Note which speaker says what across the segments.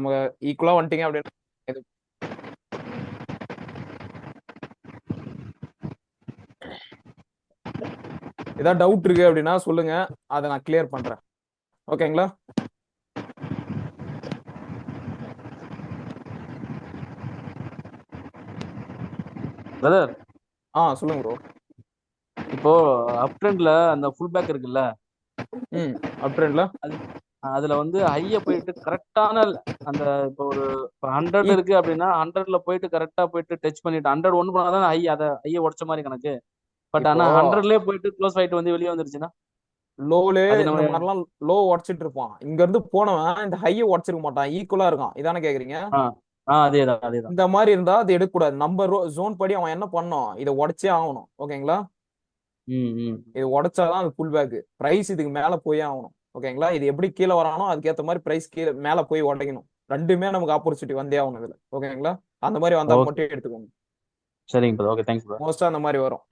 Speaker 1: நம்ம ஈக்குவலா வந்துட்டீங்க அப்படின்னா ஏதாவது டவுட் இருக்கு அப்படின்னா சொல்லுங்க, அதை நான் கிளியர் பண்றேன். ஓகேங்களா?
Speaker 2: பிரதர்,
Speaker 1: சொல்லுங்க ப்ரோ.
Speaker 2: இப்போ அப் ட்ரெண்ட்ல அந்த ஃபுல் பேக் இருக்குல்ல,
Speaker 1: அப் ட்ரெண்ட்ல
Speaker 2: அது அதுல வந்து ஹைய போயிட்டு கரெக்டான அந்த இப்போ ஒரு 100 இருக்கு அப்படின்னா 100ல போயிட்டு கரெக்டா போயிட்டு டச் பண்ணிட்டு 100 ஒன்று பண்ணாதான் ஹை, அதை ஹைய உடைச்ச மாதிரி கணக்கு. பட்
Speaker 1: இப்போ
Speaker 2: ஆனா 100லயே போயிட்டு க்ளோஸ் ஆயிட்டு வந்து வெளியே வந்துருச்சுன்னா
Speaker 1: லோலே
Speaker 2: அது
Speaker 1: இந்த
Speaker 2: நம்ம.
Speaker 1: மாதிரிலாம் லோ உடச்சிட்டு இருப்பான். இங்க இருந்து போனவன் இந்த ஹையை உடச்சிருக்க மாட்டான், ஈக்குவலா இருக்கான். இதானே கேக்குறீங்க?
Speaker 2: ஆ அதேதான் அதேதான்.
Speaker 1: இந்த மாதிரி இருந்தா அது எடுக்கக்கூடாது. நம்ம ஜோன் படி அவன் என்ன பண்ணணும், இதை உடச்சே ஆகணும். ஓகேங்களா?
Speaker 2: ம் ம்.
Speaker 1: இது உடைச்சாதான் அது புல் பேக். பிரைஸ் இதுக்கு மேல போயே ஆகணும். ஓகேங்களா? இது எப்படி கீழே வரானோ அதுக்கேற்ற மாதிரி பிரைஸ் கீழே மேல போய் உடைக்கணும். ரெண்டுமே நமக்கு ஆப்பர்ச்சுனிட்டி வந்தே ஆகணும் இதுல. ஓகேங்களா? அந்த மாதிரி வந்தா
Speaker 2: ஓகே,
Speaker 1: மட்டும் எடுத்துக்கோங்க.
Speaker 2: சரிங்க ப்ரோ. Okay, thanks bro.
Speaker 1: மோஸ்டா அந்த மாதிரி வரும்.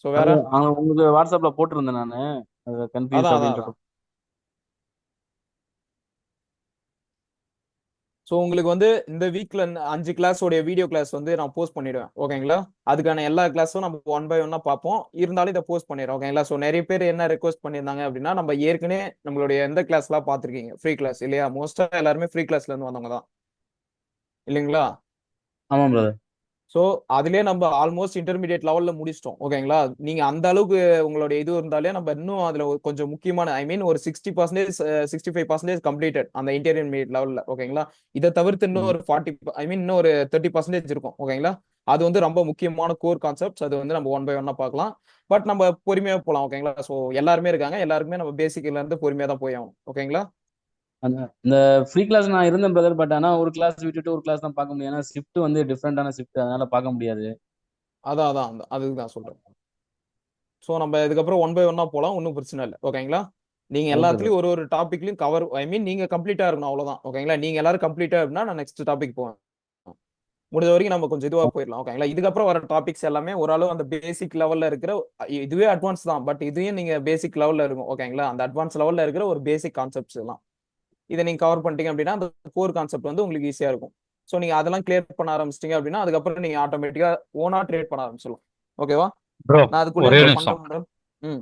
Speaker 1: ஸோ வேற.
Speaker 2: அது உங்களுக்கு வாட்ஸ்அப்ல போட்டிருந்தேன் நானு, அது கன்ஃபியூஸ்ட்
Speaker 1: அதான் அதான்
Speaker 2: அப்படின்னு
Speaker 1: அதான்.
Speaker 2: சொல்லிட்டு.
Speaker 1: ஸோ உங்களுக்கு வந்து இந்த வீக்ல 5 கிளாஸோடைய வீடியோ கிளாஸ் வந்து நான் போஸ்ட் பண்ணிடுவேன். ஓகேங்களா? அதுக்கான எல்லா கிளாஸும் நம்ம ஒன் பை ஒன்னா பார்ப்போம். இருந்தாலும் இதை போஸ்ட் பண்ணிடுறோம். ஓகேங்களா? ஸோ நிறைய பேர் என்ன ரெக்வஸ்ட் பண்ணியிருந்தாங்க அப்படின்னா, நம்ம ஏற்கனவே நம்மளுடைய எந்த கிளாஸ்லாம் பார்த்துருக்கீங்க, ஃப்ரீ கிளாஸ் இல்லையா? மோஸ்டா எல்லாருமே ஃப்ரீ கிளாஸ்ல இருந்து வந்தவங்க தான் இல்லைங்களா?
Speaker 2: ஆமாம் பிரதர்.
Speaker 1: ஸோ அதுலயே நம்ம ஆல்மோஸ்ட் இன்டர்மீடியட் லெவல்ல முடிச்சிட்டோம். ஓகேங்களா? நீங்க அந்த அளவுக்கு உங்களுடைய இது இருந்தாலே நம்ம இன்னும் அதுல கொஞ்சம் முக்கியமான ஒரு 60%, 65% கம்ப்ளீட்டட் அந்த இன்டர்மீடியட் லெவல்ல. ஓகேங்களா? இதை தவிர்த்து இன்னும்
Speaker 2: ம்.
Speaker 1: ஒரு 40, இன்னும் ஒரு 30% இருக்கும். ஓகேங்களா? அது வந்து ரொம்ப முக்கியமான கோர் கான்செப்ட்ஸ். அது வந்து நம்ம ஒன் பை ஒன்னா பார்க்கலாம். பட் நம்ம பொறுமையா போலாம். ஓகேங்களா? ஸோ எல்லாருமே இருக்காங்க, எல்லாருமே நம்ம பேசிக்ல இருந்து பொறுமையா தான் போய் ஆகணும். ஓகேங்களா?
Speaker 2: அந்த இந்த ஃப்ரீ கிளாஸ் நான் இருந்தேன் பிரதர். பட் ஆனா ஒரு கிளாஸ் விட்டுட்டு ஒரு கிளாஸ் தான் பார்க்க முடியும். ஏன்னா ஷிஃப்ட் வந்து டிஃப்ரெண்டான ஷிஃப்ட், அதனால பார்க்க முடியாது.
Speaker 1: அதான் அதான் அதுக்கு தான் சொல்றேன். ஸோ நம்ம இதுக்கப்புறம் ஒன் பை ஒன்னா போலாம், ஒன்றும் பிரச்சனை இல்லை. ஓகேங்களா? நீங்க
Speaker 2: ஓகே
Speaker 1: எல்லாத்துலயும்
Speaker 2: பிரதர்.
Speaker 1: ஒரு ஒரு டாபிக்லயும் கவர், நீங்க கம்ப்ளீட்டா இருக்கணும், அவ்வளவுதான். ஓகேங்களா? நீங்க எல்லாரும் கம்ப்ளீட்டா இருந்தா நான் நெக்ஸ்ட் டாபிக் போவேன். முடிஞ்ச வரைக்கும் நம்ம கொஞ்சம் இதுவா போயிடலாம். ஓகேங்களா? இதுக்கப்புறம் வர டாபிக்ஸ் எல்லாமே ஓரளவு அந்த பேசிக் லெவல்ல இருக்கிற, இதுவே அட்வான்ஸ் தான், பட் இதையும் நீங்க பேசிக் லெவல்ல இருக்கும். ஓகேங்களா? அந்த அட்வான்ஸ் லெவல்ல இருக்கிற ஒரு பேசிக் கான்செப்ட்ஸ் எல்லாம் இதை நீங்க கவர் பண்ணிட்டீங்க அப்படின்னா அந்த கோர் கான்செப்ட் வந்து உங்களுக்கு ஈஸியா இருக்கும். ஸோ நீங்க அதெல்லாம் கிளியர் பண்ண ஆரம்பிச்சிட்டீங்க அப்படின்னா அதுக்கப்புறம் நீங்க ஆட்டோமேட்டிக்கா ஓனா ட்ரேட் பண்ண ஆரம்பிச்சிடலாம். ஓகேவா?
Speaker 3: ப்ரோ,
Speaker 1: நான் அதுக்குள்ளே
Speaker 3: ஒரே
Speaker 1: இந்த
Speaker 3: ஒரு நிமிஷம்.
Speaker 1: ஃபண்டமெண்டல். ம்.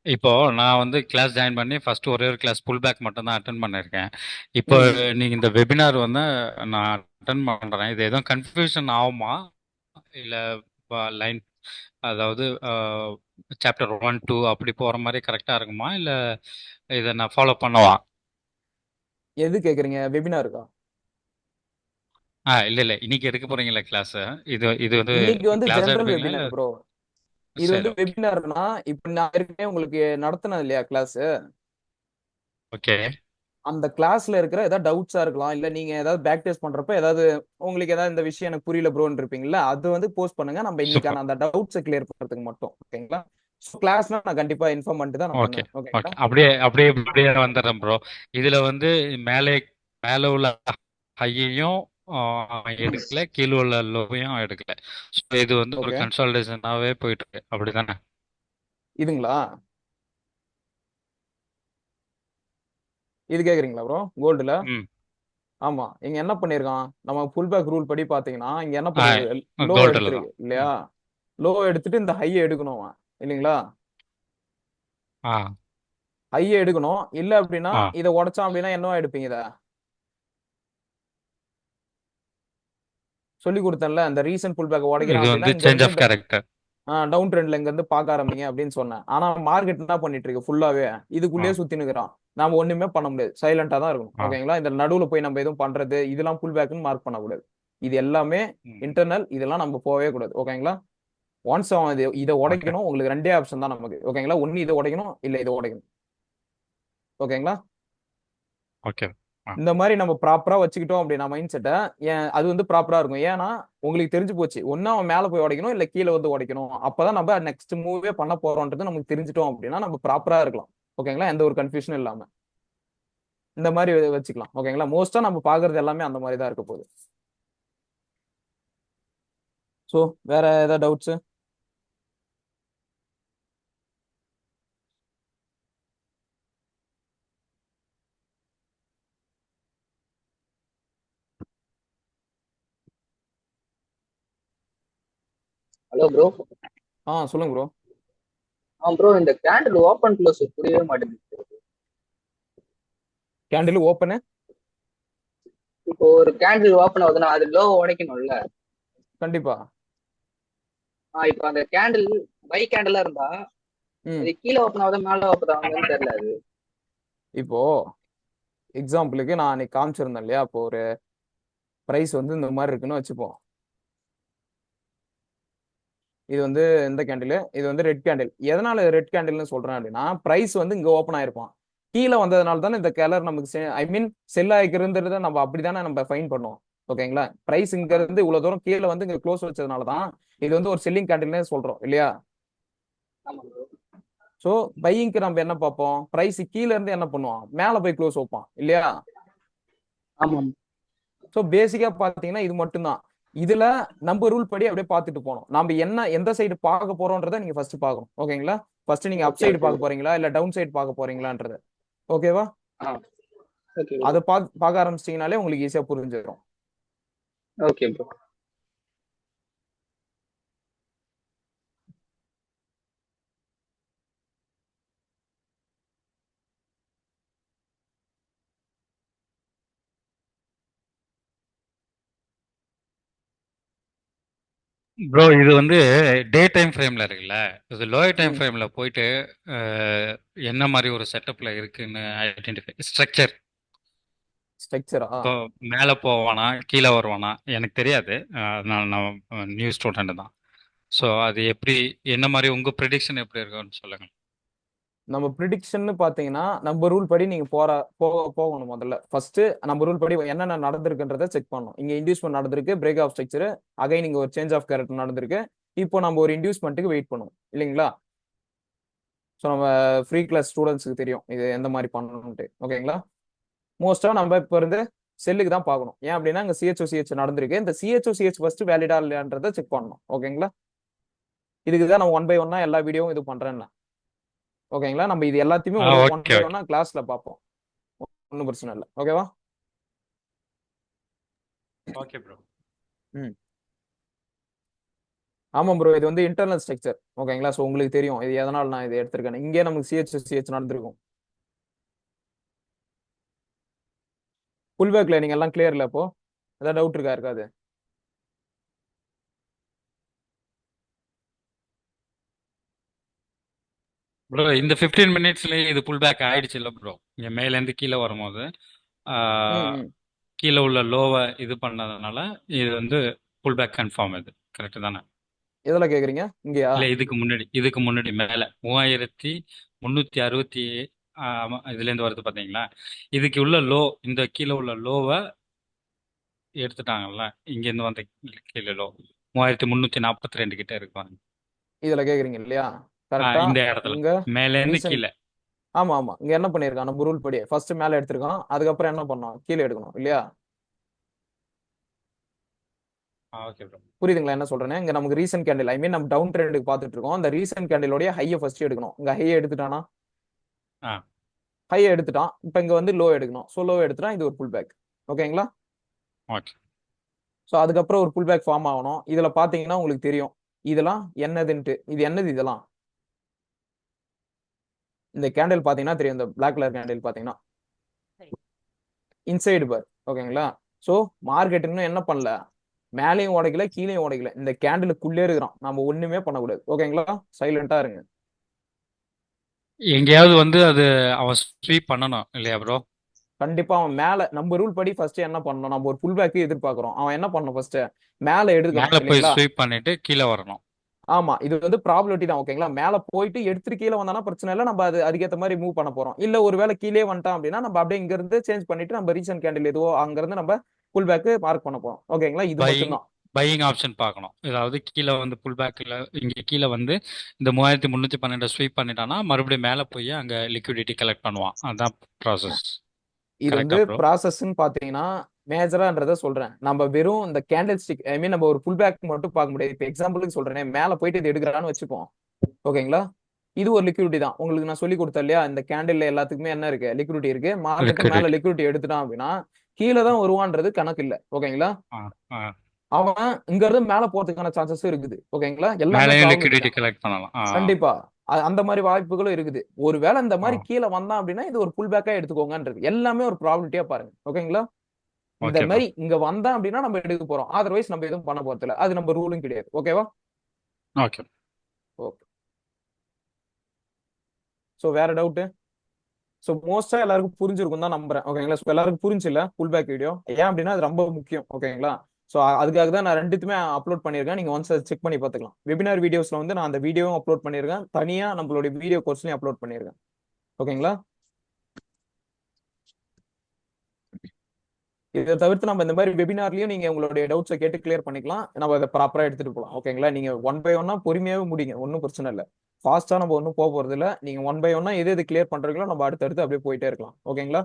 Speaker 3: இப்போ நான் வந்து கிளாஸ் ஜாயின் பண்ணி ஃபர்ஸ்ட் ஒரே ஒரு கிளாஸ் புல் பேக் மட்டும் தான் அட்டன் பண்ணியிருக்கேன். இப்போ
Speaker 1: ம்.
Speaker 3: நீங்க இந்த வெபினார் வந்து நான் அட்டன் பண்றேன். இது எதுவும் கன்ஃபியூஷன் ஆகுமா? இல்ல லைன், அதாவது சாப்டர் 1 2 அப்படி போற மாதிரி கரெக்டா இருக்குமா, இல்ல இதை நான் ஃபாலோ பண்ணவா?
Speaker 1: எது கேக்குறீங்க, வெபினாருக்கா?
Speaker 3: இல்ல இல்ல, இன்னைக்கு எடுக்க போறீங்களா கிளாஸ்? இது இது வந்து
Speaker 1: இன்னைக்கு வந்து
Speaker 3: கிளாஸா
Speaker 1: ஜெனரல்
Speaker 3: எடுப்பீங்களா இல்ல?
Speaker 1: Webinar bro. இது
Speaker 3: சரி,
Speaker 1: வந்து
Speaker 3: ஓகே.
Speaker 1: வெபினார்னா இப்ப நான் ஏற்கனவே உங்களுக்கு நடத்தினது இல்லையா கிளாஸ்?
Speaker 3: ஓகே.
Speaker 1: அந்த கிளாஸ்ல இருக்கிற ஏதாவது டவுட்ஸா இருக்கலாம், இல்ல நீங்க ஏதாவது பேக் டெஸ்ட் பண்றப்ப ஏதாவது உங்களுக்கு ஏதாவது இந்த விஷயம் எனக்கு புரியல ப்ரோன்னு இருப்பீங்கல்ல, அது வந்து போஸ்ட் பண்ணுங்க. நம்ம
Speaker 3: சூப்பர்.
Speaker 1: இன்னைக்கான அந்த டவுட்ஸை கிளியர் பண்றதுக்கு மட்டும். ஓகேங்களா? கிளாஸ்ல நான் கண்டிப்பா இன்ஃபார்ம் பண்ணிட்டு தான் நான்
Speaker 3: ஓகே.
Speaker 1: பண்ணுவேன்.
Speaker 3: ஓகே,
Speaker 1: ஓகேங்களா?
Speaker 3: அப்படியே அப்படியே அப்படியே வந்துடுறேன் ப்ரோ. இதுல வந்து மேலே மேலே உள்ள ஹையையும் எடுக்கல, கீழே உள்ள லோவையும் எடுக்கல. ஸோ இது வந்து ஒரு
Speaker 1: ஓகே.
Speaker 3: கன்சால்டேஷனாவே போயிட்டு இருக்கு, அப்படிதானே?
Speaker 1: இதுங்களா? இது கேக்குறீங்களா ப்ரோ, கோல்டுல?
Speaker 3: ம்.
Speaker 1: ஆமா. இங்க என்ன பண்ணிருக்கான், நம்ம புல் பேக் ரூல் படி பாத்தீங்கன்னா இங்க என்ன
Speaker 3: ஆ
Speaker 1: பண்ணிருக்கு, லோ
Speaker 3: கோல்டில் தான்.
Speaker 1: எடுத்திருக்கு இல்லையா?
Speaker 3: ம்.
Speaker 1: லோ எடுத்துட்டு இந்த ஹையை எடுக்கணும் அவன், இல்லைங்களா?
Speaker 3: ஆ
Speaker 1: ஹையை எடுக்கணும். இல்ல அப்படின்னா
Speaker 3: ஆ
Speaker 1: இதை உடைச்சான் அப்படின்னா என்னவா எடுப்பீங்க இத? சொல்லி கொடுத்தேன்ல, இந்த ரீசன்ட் புல் பேக் உடைக்கிறான்
Speaker 3: இது
Speaker 1: அப்படின்னா
Speaker 3: வந்து
Speaker 1: இங்க
Speaker 3: சேஞ்ச்
Speaker 1: இருந்து
Speaker 3: ஆஃப் கேரக்டர்.
Speaker 1: டவுன் ட்ரெண்ட்ல இங்க இருந்து பார்க்க ஆரம்பிங்க அப்படின்னு சொன்னேன். ஆனா மார்க்கெட் என்ன பண்ணிட்டு இருக்கு ஃபுல்லாவே,
Speaker 3: ஆ
Speaker 1: இதுக்குள்ளேயே சுத்தி நிக்கிறான். நாம ஒண்ணுமே பண்ண முடியாது, சைலண்டா தான் இருக்கணும்.
Speaker 3: ஆ
Speaker 1: ஓகேங்களா? இந்த நடுவுல போய் நம்ம எதுவும் பண்றது இதெல்லாம் புல் பேக்னு மார்க் பண்ணக்கூடாது. இது எல்லாமே
Speaker 3: ம்.
Speaker 1: இன்டர்னல், இதெல்லாம் நம்ம போகவே கூடாது. ஓகேங்களா? ஒன்ஸ் அவன் இதை
Speaker 3: ஓகே.
Speaker 1: உடைக்கணும், உங்களுக்கு ரெண்டே ஆப்ஷன் தான் நமக்கு. ஓகேங்களா? ஒன்னு இதை உடைக்கணும், இல்ல இதை உடைக்கணும். ஓகேங்களா?
Speaker 3: ஓகே. ஆ
Speaker 1: இந்த மாதிரி நம்ம ப்ராப்பரா வச்சுக்கிட்டோம் அப்படின்னா மைண்ட் செட்டை, ஏன் அது வந்து ப்ராப்பரா இருக்கும். ஏன்னா உங்களுக்கு தெரிஞ்சு போச்சு, ஒன்னு அவன் மேல போய் உடைக்கணும், இல்ல கீழே வந்து உடைக்கணும். அப்பதான் நம்ம நெக்ஸ்ட் மூவே பண்ண போறோம்ன்றது நமக்கு தெரிஞ்சிட்டோம் அப்படின்னா நம்ம ப்ராப்பரா இருக்கலாம். ஓகேங்களா? எந்த ஒரு கன்ஃபியூஷனும் இல்லாம இந்த மாதிரி வச்சுக்கலாம். ஓகேங்களா? மோஸ்டா நம்ம பாக்குறது எல்லாமே அந்த மாதிரி தான் இருக்க போகுது. சோ வேற ஏதாவது டவுட்ஸ்?
Speaker 4: Hello bro.
Speaker 1: சொல்லுங்க ப்ரோ.
Speaker 4: ப்ரோ இந்த கேண்டில் ஓப்பன் க்ளோஸ் புரியவே மாட்டேங்குது.
Speaker 1: கேண்டில் ஓப்பனு
Speaker 4: இப்போ ஒரு கேண்டில் ஓப்பன் ஆகுதுன்னா அது லோ உடைக்கணும்ல.
Speaker 1: கண்டிப்பா.
Speaker 4: இப்போ அந்த கேண்டில் பை கேண்டிலா இருந்தா
Speaker 1: ம்
Speaker 4: அது கீழே ஓப்பன் ஆகுதா மேல ஓப்பன் ஆகுதுன்னு தெரியல அது.
Speaker 1: இப்போ எக்ஸாம்பிளுக்கு நான் அன்னைக்கு காமிச்சிருந்தேன் இல்லையா, இப்போ ஒரு பிரைஸ் வந்து இந்த மாதிரி இருக்குன்னு வச்சுப்போம். இது வந்து இந்த கேண்டில், இது வந்து ரெட் கேண்டில். எதனால ரெட் கேண்டில்னு சொல்றேன் அப்படின்னா, பிரைஸ் வந்து இங்க ஓப்பன் ஆயிருப்பான், கீழே வந்ததுனால தானே இந்த கலர் நமக்கு ஐ மீன் செல் ஆகிக்கிறதுன்றத நம்ம அப்படிதானே நம்ம ஃபைன் பண்ணுவோம். ஓகேங்களா, பிரைஸ் இங்க இருந்து இவ்வளவு தூரம் கீழே வந்து இங்க க்ளோஸ் வச்சதுனால தான் இது வந்து ஒரு செல்லிங் கேண்டில்னே சொல்றோம் இல்லையா.
Speaker 4: ஆமா ப்ரோ.
Speaker 1: சோ பையிங்க்கு நம்ம என்ன பார்ப்போம், பிரைஸ் கீழே இருந்து என்ன பண்ணுவான், மேல போய் க்ளோஸ் வைப்பான் இல்லையா.
Speaker 4: ஆமாம்.
Speaker 1: ஸோ பேசிக்கா பாத்தீங்கன்னா இது மட்டும்தான். இதுல நம்ம ரூல் படி அப்படியே பார்த்துட்டு போனோம். நம்ம என்ன எந்த சைடு பார்க்க போறோம்ன்றத நீங்க ஃபர்ஸ்ட் பார்க்கணும். ஓகேங்களா, ஃபர்ஸ்ட் நீங்க அப்
Speaker 4: ஓகே
Speaker 1: சைடு
Speaker 4: ஓகே
Speaker 1: பார்க்க போறீங்களா இல்ல டவுன் சைடு பார்க்க போறீங்களான்றது. ஓகேவா,
Speaker 4: ஓகே
Speaker 1: அதை பார்க்க ஆரம்பிச்சிட்டீங்கனாலே உங்களுக்கு ஈஸியா புரிஞ்சிடும்.
Speaker 4: Okay bro.
Speaker 3: ப்ரோ இது வந்து டே டைம் ஃப்ரேம்ல இருக்குல்ல, இது லோயர் டைம் ஃப்ரேம்ல போயிட்டு என்ன மாதிரி ஒரு செட்டப்ல இருக்குன்னு ஐடென்டிஃபை ஸ்ட்ரக்சர்.
Speaker 1: ஸ்ட்ரக்சரா
Speaker 3: இப்போ மேலே போவானா கீழே வருவானா எனக்கு தெரியாது, நான் நியூ ஸ்டூடெண்ட் தான். ஸோ அது எப்படி, என்ன மாதிரி உங்க ப்ரிடிக்ஷன் எப்படி இருக்குன்னு சொல்லுங்க.
Speaker 1: நம்ம ப்ரிடிக்ஷன் பாத்தீங்கன்னா நம்ம ரூல் படி நீங்க போகணும். முதல்ல ஃபர்ஸ்ட் நம்ம ரூல் படி என்னென்ன நடந்திருக்குன்றத செக் பண்ணணும். இங்க இன்டியூஸ்மெண்ட் நடந்திருக்கு, பிரேக் ஆஃப் ஸ்ட்ரக்சர், அகைன் இங்க ஒரு சேஞ்ச் ஆஃப் கேரக்டர் நடந்திருக்கு. இப்போ நம்ம ஒரு இன்டியூஸ்மெண்ட்டுக்கு வெயிட் பண்ணுவோம் இல்லைங்களா. ஸோ நம்ம ஃப்ரீ கிளாஸ் ஸ்டூடெண்ட்ஸ்க்கு தெரியும் இது எந்த மாதிரி பண்ணணும்ட்டு. ஓகேங்களா, மோஸ்டா நம்ம இப்போ இருந்து செல்லுக்கு தான் பார்க்கணும். ஏன் அப்படின்னா இங்க சிஹெச் நடந்திருக்கு, இந்த சிஹெச் ஃபர்ஸ்ட் வேலிடா இல்லையான்றதை செக் பண்ணணும். ஓகேங்களா, இதுக்கு தான் நம்ம ஒன் பை ஒன்னா எல்லா வீடியோவும் இது பண்றேன். ஓகேங்களா, நம்ம இது எல்லாத்தையுமே ஒன்
Speaker 3: ஓகே
Speaker 1: பை
Speaker 3: ஓகே
Speaker 1: ஒன்னா கிளாஸ்ல பார்ப்போம், ஒன்றும் பிரச்சனை இல்லை. ஓகேவா.
Speaker 3: Okay bro.
Speaker 1: ம் ஆமா ப்ரோ, இது வந்து இன்டர்னல் ஸ்ட்ரக்சர். ஓகேங்களா, ஸோ உங்களுக்கு தெரியும் இது எதனால நான் இதை எடுத்திருக்கேன். இங்கே நமக்கு சிஹெச் நடந்திருக்கும். புல் பேக்ல நீங்க எல்லாம் கிளியர் இல்ல, இப்போ ஏதாவது டவுட் இருக்கா இருக்காது.
Speaker 3: ப்ரோ இந்த 15 மினிட்ஸ்லயே இது புல் பேக் ஆயிடுச்சு இல்லை ப்ரோ, இங்கே மேலேருந்து கீழே வரும்போது
Speaker 1: ம்
Speaker 3: கீழே உள்ள லோவை இது பண்ணதுனால இது வந்து புல் பேக் கன்ஃபார்ம். இது கரெக்டு தானே?
Speaker 1: எதில் கேக்குறீங்க, இங்கேயா?
Speaker 3: இல்லை இதுக்கு முன்னாடி மேலே 3360 இதுலேருந்து வருது பார்த்தீங்களா, இதுக்கு உள்ள லோ, இந்த கீழே உள்ள லோவை எடுத்துட்டாங்கல்ல, இங்கேருந்து வந்த கீழே லோ 3342 கிட்ட இருப்பாங்க.
Speaker 1: இதுல கேக்குறீங்க இல்லையா, கரெக்டா.
Speaker 3: இந்த இடத்துல
Speaker 1: இங்க
Speaker 3: மேலேருந்து
Speaker 1: ரீசன்
Speaker 3: கீழே.
Speaker 1: ஆமா ஆமா, இங்க என்ன பண்ணிருக்கான் நம்ம ரூல் படி ஃபர்ஸ்ட் மேல எடுத்திருக்கான், அதுக்கப்புறம் என்ன பண்ணோம் கீழே எடுக்கணும் இல்லையா.
Speaker 3: Okay bro.
Speaker 1: புரியுதுங்களா என்ன சொல்றேன்னு. இங்க நமக்கு ரீசன்ட் கேண்டில் ஐ மீன் நம்ம டவுன் ட்ரெண்டுக்கு பார்த்துட்டு இருக்கோம். அந்த ரீசன்ட் கேண்டிலோடைய ஹையை ஃபர்ஸ்ட் எடுக்கணும். இங்க ஹையை எடுத்துட்டானா,
Speaker 3: ஆ
Speaker 1: ஹையை எடுத்துட்டான், இப்போ இங்க வந்து லோ எடுக்கணும். ஸோ லோ எடுத்துட்டா இது ஒரு புல் பேக். ஓகேங்களா,
Speaker 3: ஓகே.
Speaker 1: ஸோ அதுக்கப்புறம் ஒரு புல் பேக் ஃபார்ம் ஆகணும். இதுல பாத்தீங்கன்னா உங்களுக்கு தெரியும் இதெல்லாம் என்னதுன்ட்டு. இது என்னது இதெல்லாம், இந்த கேண்டில் பாத்தீங்கன்னா தெரியும், இந்த பிளாக் கலர் கேண்டில் பாத்தீங்கன்னா இன்சைடு பார். ஓகேங்களா, ஸோ மார்க்கெட் இன்னும் என்ன பண்ணல, மேலேயும் உடைக்கல கீழேயும் உடைக்கல, இந்த கேண்டிலுக்குள்ளே இருக்கிறோம். நம்ம ஒண்ணுமே பண்ணக்கூடாது. ஓகேங்களா, சைலண்டா இருங்க.
Speaker 3: எங்கேயாவது வந்து அது அவன் ஸ்வீப் பண்ணணும் இல்லையா ப்ரோ?
Speaker 1: கண்டிப்பா அவன் மேல நம்ம ரூல் படி ஃபர்ஸ்ட் என்ன பண்ணணும், நம்ம ஒரு புல் பேக் எதிர்பார்க்கிறோம், அவன் என்ன பண்ணணும் ஃபர்ஸ்ட் மேல எடுக்கணும்
Speaker 3: மேலே போய்
Speaker 1: இல்லைங்களா.
Speaker 3: ஸ்வீப் பண்ணிட்டு கீழே வரணும்.
Speaker 1: ஆமா, இது வந்து ப்ராபபிலிட்டி தான். ஓகேங்களா, மேல போயிட்டு எடுத்துட்டு கீழே வந்தானா பிரச்சனை இல்லை, நம்ம அதுக்கேற்ற மாதிரி மூவ் பண்ண போறோம். இல்ல ஒருவேளை கீழே வந்துட்டான் அப்படின்னா நம்ம அப்படியே இங்க இருந்து சேஞ்ச் பண்ணிட்டு நம்ம ரீசன்ட் கேண்டில் எதுவோ அங்க இருந்து நம்ம புல் பேக் மார்க் பண்ண போறோம். ஓகேங்களா, இது
Speaker 3: பையிங்
Speaker 1: மட்டும்தான்.
Speaker 3: பையிங் ஆப்ஷன் பார்க்கணும். அதாவது கீழே வந்து புல் பேக்கில் இங்கே கீழே வந்து இந்த 3312 ஸ்வீப் பண்ணிட்டான்னா மறுபடியும் மேலே போய் அங்கே லிக்விடிட்டி கலெக்ட் பண்ணுவான். அதுதான் ப்ராசஸ்.
Speaker 1: இது வந்து
Speaker 3: கரெக்டா ப்ரோ?
Speaker 1: ப்ராசஸ்ன்னு பாத்தீங்கன்னா மேஜரான்றத சொல்றேன். நம்ம வெறும் இந்த கேண்டில் ஸ்டிக் ஐ மீன் நம்ம ஒரு புல் பேக் மட்டும் பார்க்க முடியாது. இப்போ எக்ஸாம்பிளுக்கு சொல்றேன், மேல போயிட்டு இது எடுக்கிறான்னு வச்சுப்போம். ஓகேங்களா, இது ஒரு லிக்விடிட்டி தான். உங்களுக்கு நான் சொல்லி கொடுத்தேன் இல்லையா, இந்த கேண்டில் எல்லாத்துக்குமே என்ன இருக்கு, லிக்விடிட்டி இருக்கு. மார்க்கெட் மேல
Speaker 3: லிக்விடிட்டி.
Speaker 1: லிக்விடிட்டி எடுத்துட்டான் அப்படின்னா கீழே தான் வருவான்றது கணக்கு இல்லை. ஓகேங்களா,
Speaker 3: ஆ ஆ
Speaker 1: அவன் இங்க இருந்து மேல போறதுக்கான சான்சஸும் இருக்குது. ஓகேங்களா? எல்லாமே
Speaker 3: மேலேயும்
Speaker 1: ப்ராப்ளம்
Speaker 3: லிக்விடிட்டி
Speaker 1: இதுதான்.
Speaker 3: கலெக்ட் பண்ணலாம்.
Speaker 1: கண்டிப்பா. அந்த மாதிரி வாய்ப்புகளும் இருக்குது. ஒருவேளை இந்த
Speaker 3: ஆ
Speaker 1: மாதிரி கீழே வந்தான் அப்படின்னா இது ஒரு புல் பேக்கா எடுத்துக்கோங்கன்றது. எல்லாமே ஒரு ப்ராபபிலிட்டியா பாருங்க. ஓகேங்களா? இந்த
Speaker 3: ஓகே ப்ரோ.
Speaker 1: மாதிரி இங்க வந்தான் அப்படின்னா நம்ம எடுக்க போறோம். அதர்வைஸ் நம்ம எதுவும் பண்ண போறது இல்ல. அது நம்ம ரூலும் கிடையாது. ஓகேவா?
Speaker 3: ஓகே.
Speaker 1: ஓகே. சோ வேற டவுட்? ஸோ மோஸ்டா எல்லாருக்கும் புரிஞ்சிருக்கும் தான் நம்புறேன். ஓகேங்களா? ஸோ எல்லாருக்கும் புரிஞ்சில்ல புல் பேக் வீடியோ? ஏன் அப்படின்னா அது ரொம்ப முக்கியம். ஓகேங்களா? ஸோ அதுக்காக தான் நான் ரெண்டுத்துமே அப்லோட் பண்ணியிருக்கேன். நீங்க ஒன்ஸ் அதை செக் பண்ணி பார்த்துக்கலாம். வெபினார் வீடியோஸ்ல வந்து நான் அந்த வீடியோவும் அப்லோட் பண்ணியிருக்கேன். தனியா நம்மளுடைய வீடியோ கோர்ஸ்லயும் அப்லோட் பண்ணியிருக்கேன். ஓகேங்களா? இதை தவிர்த்து நம்ம இந்த மாதிரி வெபினார்லயும் நீங்க உங்களுடைய டவுட்ஸை கேட்டு கிளியர் பண்ணிக்கலாம். நம்ம அதை ப்ராப்பரா எடுத்துட்டு போகலாம். ஓகேங்களா? நீங்க ஒன் பை ஒன்னா பொறுமையாவே முடிங்க. ஒன்றும் பிரச்சனை இல்லை. ஃபாஸ்டா நம்ம ஒன்றும் போக போறது இல்லை. நீங்க ஒன் பை ஒன்னா எது எது கிளியர் பண்றீங்களோ நம்ம அடுத்தடுத்து அப்படியே போயிட்டே இருக்கலாம். ஓகேங்களா?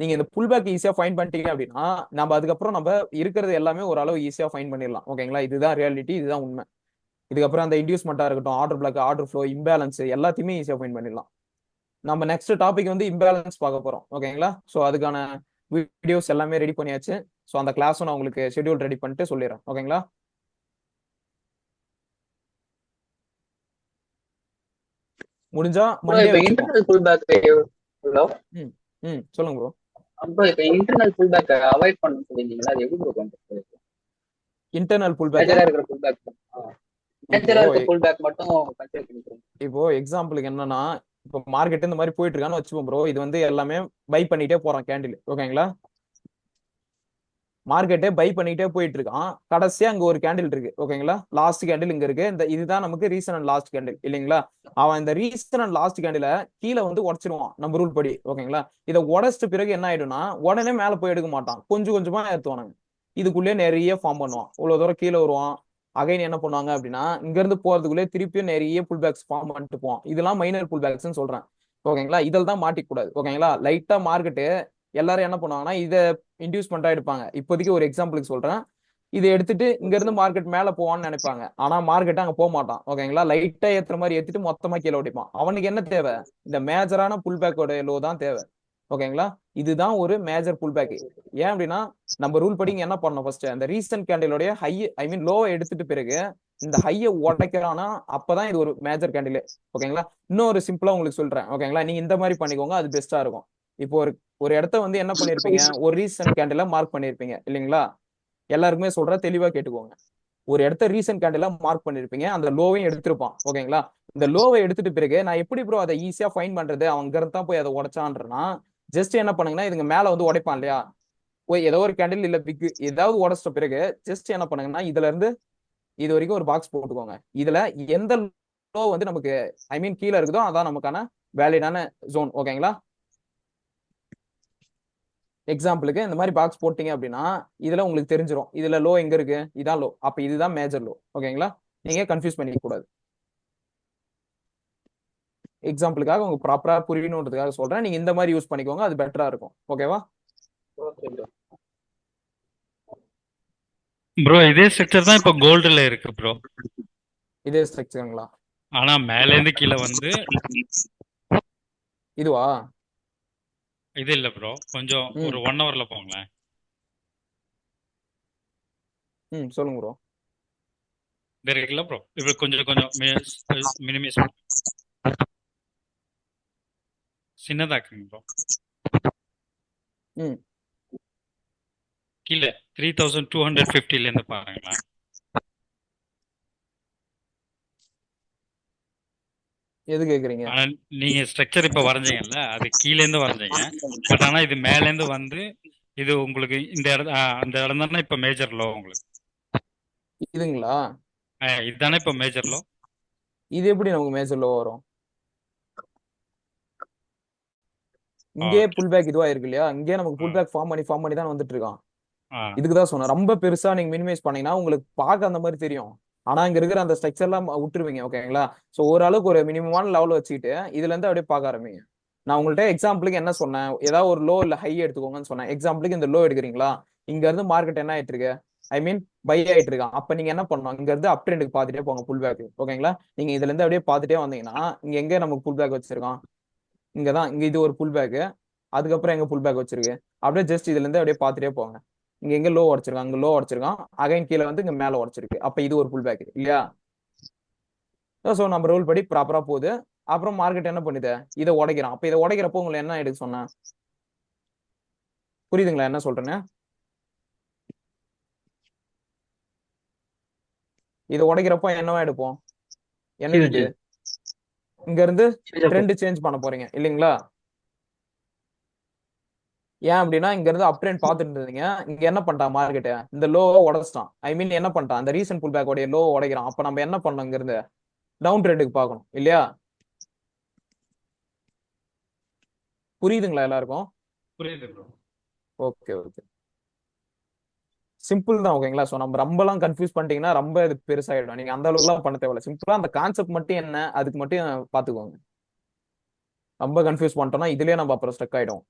Speaker 1: நீங்க இந்த புல் பேக் ஈஸியா ஃபைன் பண்ணிட்டீங்க அப்படின்னா நம்ம அதுக்கப்புறம் நம்ம இருக்கிறது எல்லாமே ஓரளவு ஈஸியா ஃபைன் பண்ணிடலாம். ஓகேங்களா? இதுதான் ரியாலிட்டி, இதுதான் உண்மை. இதுக்கப்புறம் அந்த இன்டியூஸ்மெண்டா இருக்கட்டும், order black, order flow, imbalance எல்லாத்தையுமே ஈஸியா ஃபைன் பண்ணிடலாம். நம்ம நெக்ஸ்ட் டாபிக் வந்து இம்பேலன்ஸ் பார்க்க போறோம். ஓகேங்களா? ஸோ அதுக்கான வீடியோஸ் எல்லாமே ரெடி பண்ணியாச்சு. ஸோ அந்த கிளாஸும் நான் உங்களுக்கு ஷெட்யூல் ரெடி பண்ணிட்டு சொல்லிடுறேன். ஓகேங்களா? முடிஞ்சா
Speaker 4: ப்ரோ
Speaker 1: மண்டே
Speaker 4: இப்போ
Speaker 1: வச்சுப்போம்.
Speaker 4: இன்டர்னல் புல் பேக் ஹலோ
Speaker 1: ம் ம் சொல்லுங்க ப்ரோ.
Speaker 4: ப்ரோ இப்போ இன்டர்னல் புல் பேக் அவாய்ட் பண்ண சொல்லியிருந்தீங்களா? அது எப்படி ப்ரோ பண்றது?
Speaker 1: இன்டர்னல் புல் பேக்
Speaker 4: மேஜரா இருக்கிற புல் பேக்
Speaker 1: இப்போ
Speaker 4: மேஜரா இருக்க புல் பேக் மட்டும் கன்சிடர் பண்ணிக்கிறோம்.
Speaker 1: இப்போ எக்ஸாம்பிளுக்கு என்னன்னா, இப்போ மார்க்கெட் இந்த மாதிரி போயிட்டு இருக்கான்னு வச்சுப்போம் ப்ரோ. இது வந்து எல்லாமே பை பண்ணிட்டே போறான் கேண்டில். ஓகேங்களா? மார்க்கெட்டே பை பண்ணிட்டே போயிட்டு இருக்கான். கடைசியா அங்க ஒரு கேண்டில் இருக்கு. ஓகேங்களா? லாஸ்ட் கேண்டில் இங்க இருக்கு. இந்த இதுதான் நமக்கு ரீசன் அண்ட் லாஸ்ட் கேண்டில் இல்லைங்களா? அவன் இந்த ரீசன் அண்ட் லாஸ்ட் கேண்டில கீழே வந்து உடச்சிருவான் நம்ம ரூல் படி. ஓகேங்களா? இதை உடச்சிட்ட பிறகு என்ன ஆயிடும்னா உடனே மேல போய் எடுக்க மாட்டான். கொஞ்சம் கொஞ்சமா ஏத்துவானுங்க. இதுக்குள்ளேயே நிறைய ஃபார்ம் பண்ணுவான். இவ்வளவு தூரம் கீழே வருவான். அகைன் என்ன பண்ணுவாங்க அப்படின்னா இங்க இருந்து போறதுக்குள்ளே திருப்பியும் நிறைய புல் பேக்ஸ் ஃபார்ம் பண்ணிட்டு போவான். இதெல்லாம் மைனர் புல் பேக்ஸ் சொல்றேன். ஓகேங்களா? இதில் தான் மாட்டிக்க கூடாது. ஓகேங்களா? லைட்டா மார்க்கெட்டு எல்லாரும் என்ன பண்ணுவாங்கன்னா இதை இன்டியூஸ்மெண்டா எடுப்பாங்க. இப்போதைக்கு ஒரு எக்ஸாம்பிளுக்கு சொல்றேன். இதை எடுத்துட்டு இங்க இருந்து மார்க்கெட் மேல போவான்னு நினைப்பாங்க. ஆனா மார்க்கெட் அங்க போக மாட்டான். ஓகேங்களா? லைட்டா ஏத்துற மாதிரி ஏத்திட்டு மொத்தமா கீழே ஓடிப்பான். அவனுக்கு என்ன தேவை? இந்த மேஜரான புல் பேக்கோட லோ தான் தேவை. ஓகேங்களா? இதுதான் ஒரு மேஜர் புல் பேக். ஏன் அப்படின்னா நம்ம ரூல் படி என்ன பண்ணணும்? ஃபர்ஸ்ட் அந்த ரீசன்ட் கேண்டிலோடைய ஹை ஐ மீன் லோவை எடுத்துட்டு பிறகு இந்த ஹையை உடைக்கிறானா அப்பதான் இது ஒரு மேஜர் கேண்டில். ஓகேங்களா? இன்னொரு சிம்பிளா உங்களுக்கு சொல்றேன். ஓகேங்களா? நீங்க இந்த மாதிரி பண்ணிக்கோங்க, அது பெஸ்டா இருக்கும். இப்போ ஒரு இடத்த வந்து என்ன பண்ணிருப்பீங்க? ஒரு ரீசன்ட் கேண்டில மார்க் பண்ணிருப்பீங்க இல்லைங்களா? எல்லாருக்குமே சொல்ற தெளிவா கேட்டுக்கோங்க. ஒரு இடத்த ரீசன்ட் கேண்டில மார்க் பண்ணிருப்பீங்க. அந்த லோவையும் எடுத்திருப்பான். ஓகேங்களா? இந்த லோவை எடுத்துட்டு பிறகு நான் எப்படி ப்ரோ அதை ஈஸியா ஃபைன் பண்றது? அவன் அங்க இருந்தா போய் அதை உடைச்சான்றனா ஜஸ்ட் என்ன பண்ணுங்கன்னா இதுங்க மேல வந்து உடைப்பான் இல்லையா? போய் ஏதோ ஒரு கேண்டில் இல்ல பிக் ஏதாவது உடைச்சிட்ட பிறகு ஜஸ்ட் என்ன பண்ணுங்கன்னா இதுல இருந்து இது வரைக்கும் ஒரு பாக்ஸ் போட்டுக்கோங்க. இதுல எந்த லோ வந்து நமக்கு ஐ மீன் கீழே இருக்குதோ அதான் நமக்கான வேலிடான ஜோன். ஓகேங்களா? எக்ஸாம்பிளுக்கு இந்த மாதிரி பாக்ஸ் போட்டீங்க அப்படின்னா இதுல உங்களுக்கு தெரிஞ்சிடும் இதுல லோ எங்க இருக்கு, இதான் லோ, அப்ப இதுதான் மேஜர் லோ. ஓகேங்களா? நீங்க கன்ஃபியூஸ் பண்ணிக்க கூடாது. எக்ஸாம்பிளுக்காக உங்களுக்கு ப்ராப்பரா புரியணுன்றதுக்காக சொல்றேன். நீங்க இந்த மாதிரி யூஸ் பண்ணிக்கோங்க, அது பெட்டரா இருக்கும். ஓகேவா?
Speaker 4: Okay bro.
Speaker 3: ப்ரோ இதே ஸ்ட்ரக்சர் தான் இப்போ கோல்டுல இருக்கு ப்ரோ.
Speaker 1: இதே ஸ்ட்ரக்சருங்களா?
Speaker 3: ஆனா மேலேருந்து கீழே வந்து
Speaker 1: இதுவா?
Speaker 3: இது இல்ல ப்ரோ. கொஞ்சம் ஒரு 1 ஹவர்ல போங்களேன்.
Speaker 1: சொல்லுங்க ப்ரோ.
Speaker 3: இது இருக்குல்ல ப்ரோ. இப்போ கொஞ்சம் கொஞ்சம் மினிமைஸ் சின்னதாக்குங்க ப்ரோ. கீழே 3250 இருந்து பாருங்களேன்.
Speaker 1: எது கேக்குறீங்க?
Speaker 3: ஆனா நீங்க ஸ்ட்ரக்சர் இப்ப வரைஞ்சீங்கல்ல அது கீழே இருந்து வரைஞ்சீங்க. பட் ஆனா இது மேல இருந்து வந்து இது உங்களுக்கு இந்த இடம் அந்த இடம் தானே இப்ப மேஜர் லோ உங்களுக்கு.
Speaker 1: இதுங்களா?
Speaker 3: இதுதானே இப்ப மேஜர் லோ.
Speaker 1: இது எப்படி நமக்கு மேஜர் லோ வரும்? இங்கே புல் பேக் இதுவா இருக்கு இல்லையா? இங்கே நமக்கு புல் பேக் ஃபார்ம் பண்ணி தான் வந்துட்டு இருக்கான். இதுக்குதான் சொன்னேன். ரொம்ப பெருசா நீங்க மினிமைஸ் பண்ணீங்கன்னா உங்களுக்கு பார்க்க அந்த மாதிரி தெரியும். ஆனா இங்க இருக்கிற அந்த ஸ்ட்ரக்சர்லாம் விட்டுருவீங்க. ஓகேங்களா? சோ ஓரளவுக்கு ஒரு மினிமமான லெவல் வச்சுக்கிட்டு இதுல இருந்து அப்படியே பார்க்க ஆரம்பிங்க. நான் உங்கள்ட்ட எக்ஸாம்பிளுக்கு என்ன சொன்னேன்? ஏதாவது ஒரு லோ இல்ல ஹை எடுத்துக்கோங்கன்னு சொன்னேன். எக்ஸாம்பிளுக்கு இந்த லோ எடுக்கிறீங்களா? இங்க இருந்து மார்க்கெட் என்ன ஆயிட்டு இருக்கு? ஐ மீன் பை ஆயிட்டு இருக்கான். அப்ப நீங்க என்ன பண்ணணும்? இங்க இருந்து அப் ட்ரெண்டுக்கு பாத்துட்டே போங்க புல் பேக். ஓகேங்களா? நீங்க இதுல இருந்து அப்படியே பாத்துட்டே வந்தீங்கன்னா இங்க எங்க நமக்கு புல் பேக் வச்சிருக்கான்? இங்கதான். இங்க இது ஒரு புல் பேக். அதுக்கப்புறம் எங்க புல் பேக் வச்சிருக்கு? அப்படியே ஜஸ்ட் இதுல இருந்து அப்படியே பாத்துட்டே போங்க. இங்க எங்க லோ உடைச்சிருக்கான், அங்க லோ உடைச்சிருக்கான், அகைன் கீழே வந்து இங்க மேல உடைச்சிருக்கு. அப்ப இது ஒரு புல் பேக் இல்லையா? ஸோ நம்ம ரூல் படி ப்ராப்பரா போகுது. அப்புறம் மார்க்கெட் என்ன பண்ணுது, இதை உடைக்கிறான். அப்ப இதை உடைக்கிறப்போ உங்களை என்ன எடுக்க சொன்னேன்? புரியுதுங்களா என்ன சொல்றேன்னு? இதை உடைக்கிறப்போ என்னவா எடுப்போம்? என்னது இது? இங்க இருந்து ட்ரெண்ட் சேஞ்ச் பண்ண போறீங்க இல்லைங்களா? ஏன் அப்படின்னா இங்க இருந்து அப் ட்ரெண்ட் பார்த்துட்டு இருந்தீங்க, இங்க என்ன பண்ணிட்டான் மார்க்கெட், இந்த லோவை உடைச்சிட்டான். ஐ மீன் என்ன பண்ணிட்டான், அந்த ரீசன்ட் புல் பேக் உடைய லோ உடைக்கிறான். அப்ப நம்ம என்ன பண்ணணும், இங்க இருந்து டவுன் ட்ரெண்டுக்கு பார்க்கணும் இல்லையா? புரியுதுங்களா எல்லாருக்கும்?
Speaker 3: புரியுது ப்ரோ.
Speaker 1: ஓகே ஓகே, சிம்பிள் தான் ஓகேங்களா. ஸோ நம்ம ரொம்பலாம் கன்ஃபியூஸ் பண்ணிட்டீங்கன்னா ரொம்ப இது பெருசாயிடும். நீங்க அந்த அளவுக்குலாம் பண்ண தேவையில்ல. சிம்பிளா அந்த கான்செப்ட் மட்டும் என்ன அதுக்கு மட்டும் பாத்துக்கோங்க. ரொம்ப கன்ஃபியூஸ் பண்ணிட்டோம்னா இதுலயே நம்ம அப்புறம் ஸ்டக் ஆயிடும்.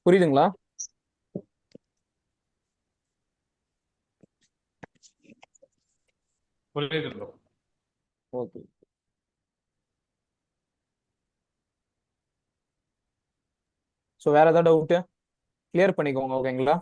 Speaker 1: புரியுதுங்களா?
Speaker 3: புரியுது ப்ரோ.
Speaker 1: ஓகே, ஸோ வேற ஏதாவது டவுட் கிளியர் பண்ணிக்கோங்க ஓகேங்களா?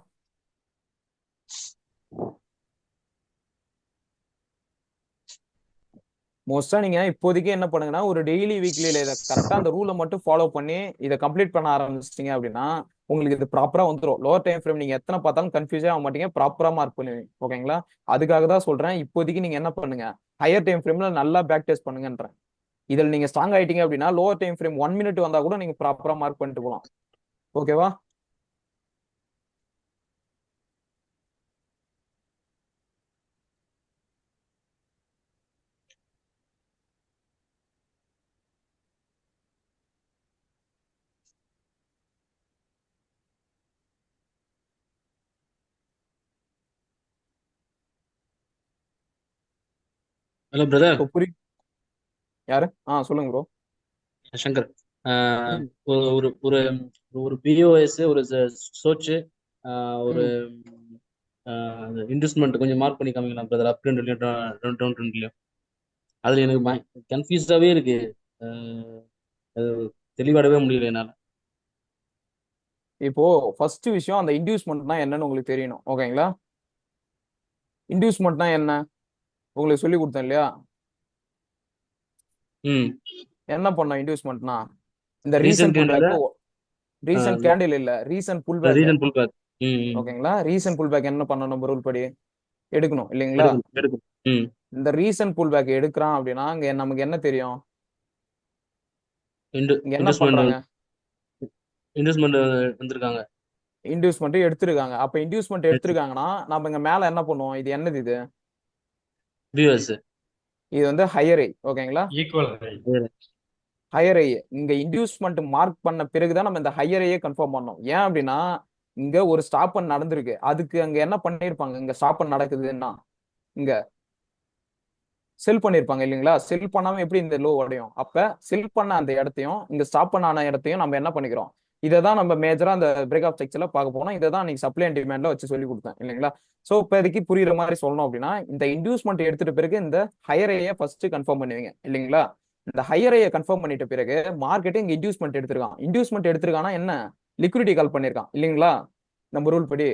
Speaker 1: மோஸ்டா நீங்க இப்போதைக்கு என்ன பண்ணுங்கன்னா ஒரு டெய்லி வீக்லியில இதை கரெக்டா அந்த ரூலை மட்டும் ஃபாலோ பண்ணி இதை கம்ப்ளீட் பண்ண ஆரம்பிச்சிட்டீங்க அப்படின்னா உங்களுக்கு இது ப்ராப்பரா வந்துடும். லோவர் டைம் ஃப்ரேம் நீங்க எத்தனை பார்த்தாலும் கன்ஃபியூஸே ஆக மாட்டீங்க, ப்ராப்பரா மார்க் பண்ணுவீங்க ஓகேங்களா? அதுக்காக தான் சொல்றேன் இப்போதைக்கு நீங்க என்ன பண்ணுங்க, ஹையர் டைம் ஃப்ரேம்ல நல்லா பேக் டெஸ்ட் பண்ணுங்கன்றேன். இதில் நீங்க ஸ்ட்ராங் ஆயிட்டீங்க அப்படின்னா லோவர் டைம் ஃப்ரேம் 1 மினிட் வந்தா கூட நீங்க ப்ராப்பரா மார்க் பண்ணிட்டு போகலாம். ஓகேவா?
Speaker 5: Hello brother.
Speaker 1: ஸோ யாரு சொல்லுங்க ப்ரோ.
Speaker 5: சங்கர். ஒரு ஒரு ஒரு ஒரு பிஓஎஸ், ஒரு சோச்சு, ஒரு இன்வெஸ்ட்மெண்ட் கொஞ்சம் மார்க் பண்ணி காமிக்கலாம் பிரதர். அப் ட்ரெண்ட்லயும் டவுன் ட்ரெண்ட்லயும் அதுல எனக்கு கன்ஃபியூஸாவே இருக்கு. அது தெளிவாடவே முடியல என்னால.
Speaker 1: இப்போ ஃபர்ஸ்ட் விஷயம் அந்த இன்டியூஸ்மெண்ட்னா என்னன்னு உங்களுக்கு தெரியணும் ஓகேங்களா? இன்டியூஸ்மெண்ட்னா என்ன உங்களுக்கு சொல்லி கொடுத்தேன் இல்லையா?
Speaker 5: ம்.
Speaker 1: என்ன பண்ணோம் இன்டியூஸ்மெண்ட்னா, இந்த
Speaker 5: ரீசன்ட்
Speaker 1: ரீசன்ட் புல்
Speaker 5: கேண்டல
Speaker 1: பேக், ரீசன்ட் கேண்டில் இல்ல, recent pullback
Speaker 5: recent pullback. Hmm.
Speaker 1: ஓகேங்களா? ரீசன்ட் புல் பேக் என்ன பண்ணணும், நம்ம ரூல் படி எடுக்கணும் இல்லைங்களா?
Speaker 5: எடுக்கும் எடுக்கும். ம்.
Speaker 1: இந்த ரீசன்ட் புல் பேக் எடுக்கிறான் அப்படின்னா அங்க நமக்கு என்ன தெரியும், இங்க என்ன பண்றாங்க,
Speaker 5: இன்வெஸ்ட்மெண்ட் வந்திருக்காங்க.
Speaker 1: இன்டியூஸ்மெண்ட் எடுத்திருக்காங்க. அப்ப இன்டியூஸ்மெண்ட் எடுத்திருக்காங்கன்னா நம்ம இங்க மேல என்ன பண்ணுவோம், இது என்னது, இது
Speaker 5: பிஓஎஸ்.
Speaker 1: இது வந்து ஹையர் ஐ ஓகேங்களா?
Speaker 3: ஈக்குவல்.
Speaker 1: ஹையர் ஐ இங்க இன்டியூஸ்மெண்ட் மார்க் பண்ண பிறகுதான் நம்ம இந்த ஹையர் ஐயே கன்ஃபார்ம் பண்ணோம். ஏன் அப்படின்னா இங்க ஒரு ஸ்டாப் அண்ட் நடந்திருக்கு, அதுக்கு அங்க என்ன பண்ணிருப்பாங்க, இங்க ஸ்டாப் அண்ட் நடக்குதுன்னா இங்க செல் பண்ணிருப்பாங்க இல்லைங்களா? செல் பண்ணாம எப்படி இந்த லோ உடையும்? அப்ப செல் பண்ண அந்த இடத்தையும் இங்க ஸ்டாப் பண்ண ஆன இடத்தையும் நம்ம என்ன பண்ணிக்கிறோம், இதை தான் நம்ம மேஜரா அந்த பிரேக் ஆஃப் ஸ்ட்ரக்சர்ல பார்க்க போனோம். இதை தான் நீங்க சப்ளை அண்ட் டிமாண்ட்ல வச்சு சொல்லி கொடுத்தேன் இல்லைங்களா? சோ இப்போதைக்கு புரியுற மாதிரி சொல்லணும் அப்படின்னா இந்த இன்டியூஸ்மெண்ட் எடுத்துட்டு பிறகு இந்த ஹையர் ஐயை ஃபர்ஸ்ட் கன்ஃபார்ம் பண்ணுவீங்க இல்லைங்களா? இந்த ஹையர் ஐயை கன்ஃபார்ம் பண்ணிட்ட பிறகு மார்க்கெட் இங்க இன்டியூஸ்மெண்ட் எடுத்திருக்கான். இன்டியூஸ்மெண்ட் எடுத்திருக்கானா என்ன, லிக்விடிட்டி கால் பண்ணிருக்கான் இல்லைங்களா? நம்ம ரூல் படி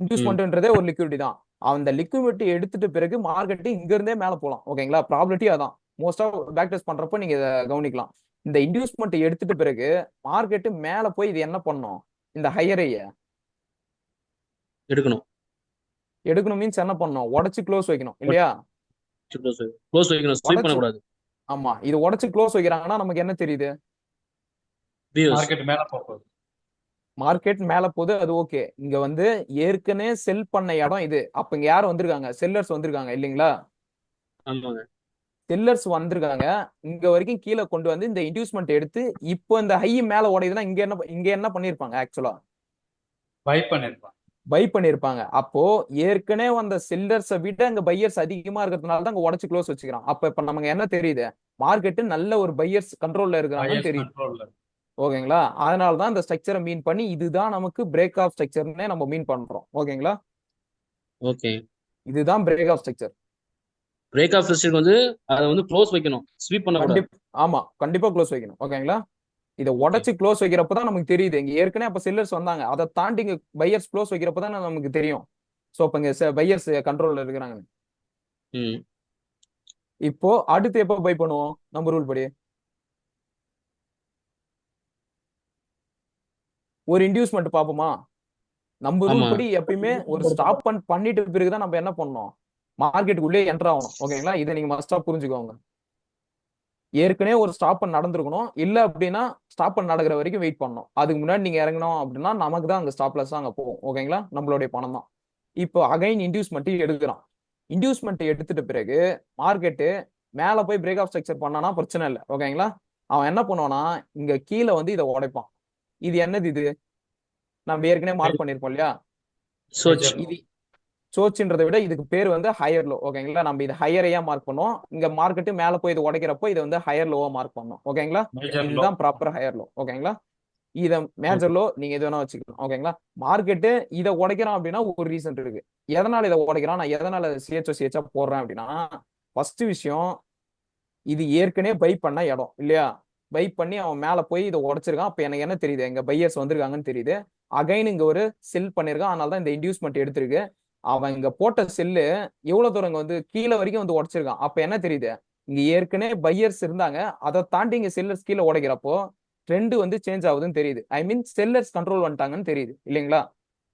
Speaker 1: இன்டியூஸ்மெண்ட்ன்றதே ஒரு லிக்விடிட்டி தான். அந்த லிக்விடிட்டி எடுத்துட்டு பிறகு மார்க்கெட் இங்க இருந்தே மேல போலாம் ஓகேங்களா? ப்ராபபிலிட்டி அதான் மோஸ்டா பேக் டெஸ்ட் பண்றப்ப நீங்க இதை கவனிக்கலாம். இந்த இன்டியூஸ்மெண்ட் எடுத்துட்டு பிறகு மார்க்கெட் மேல போய் இது என்ன பண்ணும், இந்த ஹையர் ஐய
Speaker 5: எடுக்கணும்.
Speaker 1: எடுக்கணும் மீன்ஸ் என்ன பண்ணணும், உடைச்சு க்ளோஸ் வைக்கணும் இல்லையா?
Speaker 5: க்ளோஸ் வைக்கணும், ஸ்வீப்
Speaker 1: உடைச்சு,
Speaker 5: பண்ணக்கூடாது.
Speaker 1: ஆமா, இது உடைச்சு க்ளோஸ் வைக்கிறாங்கன்னா நமக்கு என்ன தெரியுது,
Speaker 3: மார்க்கெட் மேல போகுது.
Speaker 1: மார்க்கெட் மேல போகுது, அது ஓகே. இங்க வந்து ஏற்கனவே செல் பண்ண இடம் இது. அப்ப இங்க யார் வந்திருக்காங்க, செல்லர்ஸ் வந்திருக்காங்க இல்லைங்களா?
Speaker 5: ஆமாங்க.
Speaker 1: செல்லர்ஸ் வந்திருக்காங்க, இங்க வரைக்கும் கீழே கொண்டு வந்து இந்த இன்டியூஸ்மெண்ட் எடுத்து இப்போ இந்த ஹை மேல உடையுதுன்னா இங்க என்ன பண்ணிருப்பாங்க ஆக்சுவலா,
Speaker 3: பை பண்ணிருப்பான்.
Speaker 1: பை பண்ணிருப்பாங்க. அப்போ ஏற்கனவே அந்த செல்லர்ஸை விட அங்க பையர்ஸ் அதிகமா இருக்கிறதுனால தான் அங்க உடச்சு க்ளோஸ் வச்சுக்கிறான். அப்ப இப்ப நமக்கு என்ன தெரியுது, மார்க்கெட் நல்ல ஒரு பையர்ஸ் கண்ட்ரோல்ல இருக்கிறாங்கன்னு
Speaker 3: பையர்ஸ்
Speaker 1: தெரியுது.
Speaker 3: கண்ட்ரோல்ல.
Speaker 1: ஓகேங்களா? அதனால தான் இந்த ஸ்ட்ரக்சரை மீன் பண்ணி இதுதான் நமக்கு பிரேக் ஆஃப் ஸ்ட்ரக்சர்னே நம்ம மீன் பண்றோம். ஓகேங்களா?
Speaker 5: ஓகே.
Speaker 1: இதுதான் break of structure.
Speaker 5: Break of ஸ்ட்ரக்சருக்கு வந்து அதை வந்து க்ளோஸ் வைக்கணும், ஸ்வீப் பண்ணக்கூடாது.
Speaker 1: ஆமா, கண்டிப்பா க்ளோஸ் வைக்கணும். ஓகேங்களா? இதை
Speaker 5: ஓகே.
Speaker 1: உடச்சு க்ளோஸ் வைக்கிறப்ப தான் நமக்கு தெரியுது. இங்க ஏற்கனவே அப்ப செல்லர்ஸ் வந்தாங்க. அதை தாண்டி இங்க பையர்ஸ் க்ளோஸ் வைக்கிறப்ப தான் நமக்கு தெரியும். சோ அப்ப இங்க பையர்ஸ் கண்ட்ரோல்ல இருக்கிறாங்க.
Speaker 5: ம்
Speaker 1: இப்போ அடுத்து எப்ப பை பண்ணுவோம் நம்ம ரூல் படி? ஒரு இன்டியூஸ்மெண்ட் பாப்போமா? நம்ம ரூல்
Speaker 5: ஆமா.
Speaker 1: படி எப்பயுமே ஒரு ஸ்டாப் பண்ணிட்டு பிறகுதான் நம்ம என்ன பண்ணணும், மார்க்கெட்டுக்குள்ளே என்டர் ஆகணும். ஓகேங்களா? இதை நீங்க மஸ்டா புரிஞ்சுக்கோங்க. ஏற்கனவே ஒரு ஸ்டாப் நடந்திருக்கணும். இல்ல அப்படின்னா ஸ்டாப் நடக்கிற வரைக்கும் வெயிட் பண்ணணும். அதுக்கு முன்னாடி நீங்க இறங்கணும் அப்படின்னா நமக்கு தான் அங்க ஸ்டாப் லாஸ் அங்க போகும். ஓகேங்களா? நம்மளுடைய பணம் தான். இப்போ அகைன் இன்டியூஸ்மெண்ட் எடுக்கிறான். இன்டியூஸ்மெண்ட் எடுத்துட்ட பிறகு மார்க்கெட்டு மேல போய் பிரேக் ஆஃப் ஸ்ட்ரக்சர் பண்ணானா பிரச்சனை இல்லை. ஓகேங்களா? அவன் என்ன பண்ணுவானா, இங்க கீழே வந்து இதை உடைப்பான். இது என்னது? இது நம்ம ஏற்கனவே மார்க் பண்ணிருப்போம் இல்லையா?
Speaker 5: சோச்.
Speaker 1: இது சோச்சுன்றதை விட இதுக்கு பேர் வந்து ஹையர் லோ. ஓகேங்களா? நம்ம இது ஹையரையா மார்க் பண்ணோம். இங்க மார்க்கெட்டு மேல போய் இது உடைக்கிறப்போ இது வந்து ஹையர் லோவா மார்க் பண்ணோம். ஓகேங்களா?
Speaker 3: Major low.
Speaker 1: இதுதான் ப்ராப்பர் ஹையர் லோ. ஓகேங்களா? இத மேஜர் லோ நீங்க எது வேணா வச்சுக்கலாம். ஓகேங்களா? மார்க்கெட்டு இதை உடைக்கிறான் அப்படின்னா ஒரு ரீசன் இருக்கு. எதனால இதை உடைக்கிறான், நான் எதனால சிஹெச்ஓ போடுறேன் அப்படின்னா, ஃபர்ஸ்ட் விஷயம், இது ஏற்கனவே பை பண்ண இடம் இல்லையா? பை பண்ணி அவன் மேல போய் இதை உடைச்சிருக்கான். அப்ப எனக்கு என்ன தெரியுது, எங்க பையர்ஸ் வந்திருக்காங்கன்னு தெரியுது. அகைன் இங்க ஒரு செல் பண்ணிருக்கான். அதனால தான் இந்த இன்டியூஸ்மெண்ட் எடுத்திருக்கு. அவன் இங்க போட்ட செல்லு எவ்வளவு தூரம் இங்க வந்து கீழே வரைக்கும் வந்து உடைச்சிருக்கான். அப்ப என்ன தெரியுது, இங்க ஏற்கனவே பையர்ஸ் இருந்தாங்க. அதை தாண்டி இங்க செல்லர்ஸ் கீழே உடைக்கிறப்போ ட்ரெண்ட் வந்து சேஞ்ச் ஆகுதுன்னு தெரியுது. ஐ மீன் செல்லர்ஸ் கண்ட்ரோல் பண்ணிட்டாங்கன்னு தெரியுது இல்லைங்களா?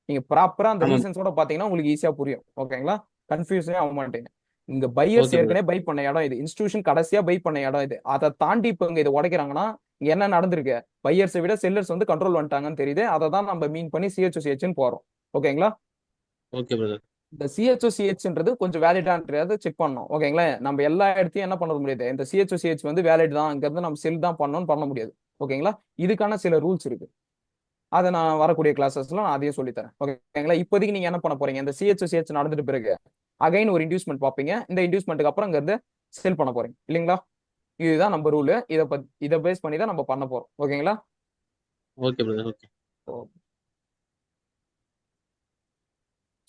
Speaker 1: நீங்க ப்ராப்பரா அந்த
Speaker 5: ஆமா.
Speaker 1: ரீசன்ஸோட பாத்தீங்கன்னா உங்களுக்கு ஈஸியா புரியும். ஓகேங்களா? கன்ஃபியூஸனே ஆக மாட்டீங்க. இங்க பையர்ஸ்
Speaker 5: ஓகே ப்ரோ.
Speaker 1: ஏற்கனவே பை பண்ண இடம் இது. இன்ஸ்டிடியூஷன் கடைசியா பை பண்ண இடம் இது. அதை தாண்டி இப்ப இங்க இதை உடைக்கிறாங்கன்னா இங்க என்ன நடந்திருக்கு, பையர்ஸை விட செல்லர்ஸ் வந்து கண்ட்ரோல் பண்ணிட்டாங்கன்னு தெரியுது. அதை தான் நம்ம மீன் பண்ணி சிஹெச்ஓசிஹெச்னு போறோம். ஓகேங்களா?
Speaker 5: Okay brother.
Speaker 1: இந்த சிஹெச்ஓசிஹெச்ன்றது கொஞ்சம் வேலிடான்றது செக் பண்ணணும். ஓகேங்களா? நம்ம எல்லா இடத்தையும் என்ன பண்ண முடியாது, இந்த சிஹெச்ஓசிஹெச் வந்து வேலிட் தான், இங்க இருந்து நம்ம செல் தான் பண்ணணும்னு பண்ண முடியாது. ஓகேங்களா? இதுக்கான சில ரூல்ஸ் இருக்கு. அதை நான் வரக்கூடிய கிளாஸஸ்ல நான் அதையும் சொல்லித்தரேன். ஓகேங்களா? இப்போதைக்கு நீங்க என்ன பண்ண போறீங்க, இந்த சிஹெச்ஓசிஹெச் நடந்துட்டு பிறகு அகைன் ஒரு இன்டியூஸ்மெண்ட் பார்ப்பீங்க. இந்த இன்டியூஸ்மெண்ட்டுக்கு அப்புறம் இங்க இருந்து செல் பண்ண போறீங்க இல்லைங்களா? இதுதான் நம்ம ரூல். இதை பேஸ் பண்ணி தான் நம்ம பண்ண போறோம். ஓகேங்களா?
Speaker 5: Okay brother. Okay.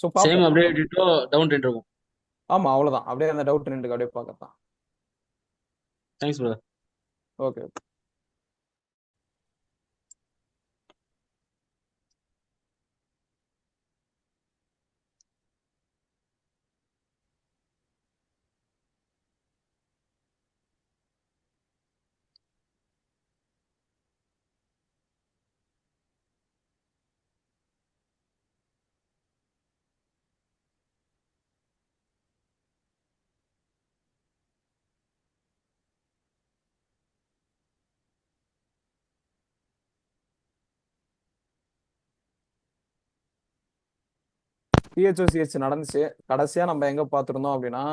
Speaker 1: So
Speaker 5: same
Speaker 1: பாப்போம்.
Speaker 5: அப்படியே டிட்டோ டவுன் ட்ரெண்ட் இருக்கும்.
Speaker 1: ஆமா, அவ்வளவுதான். அப்படியே அந்த டவுட் நின்று அப்படியே பார்க்கத்தான்.
Speaker 5: Thanks brother.
Speaker 1: ஓகே. சிஹெச்ஓசிஹெச் நடந்துச்சு. கடைசியா நம்ம எங்க பார்த்திருந்தோம் அப்படின்னா,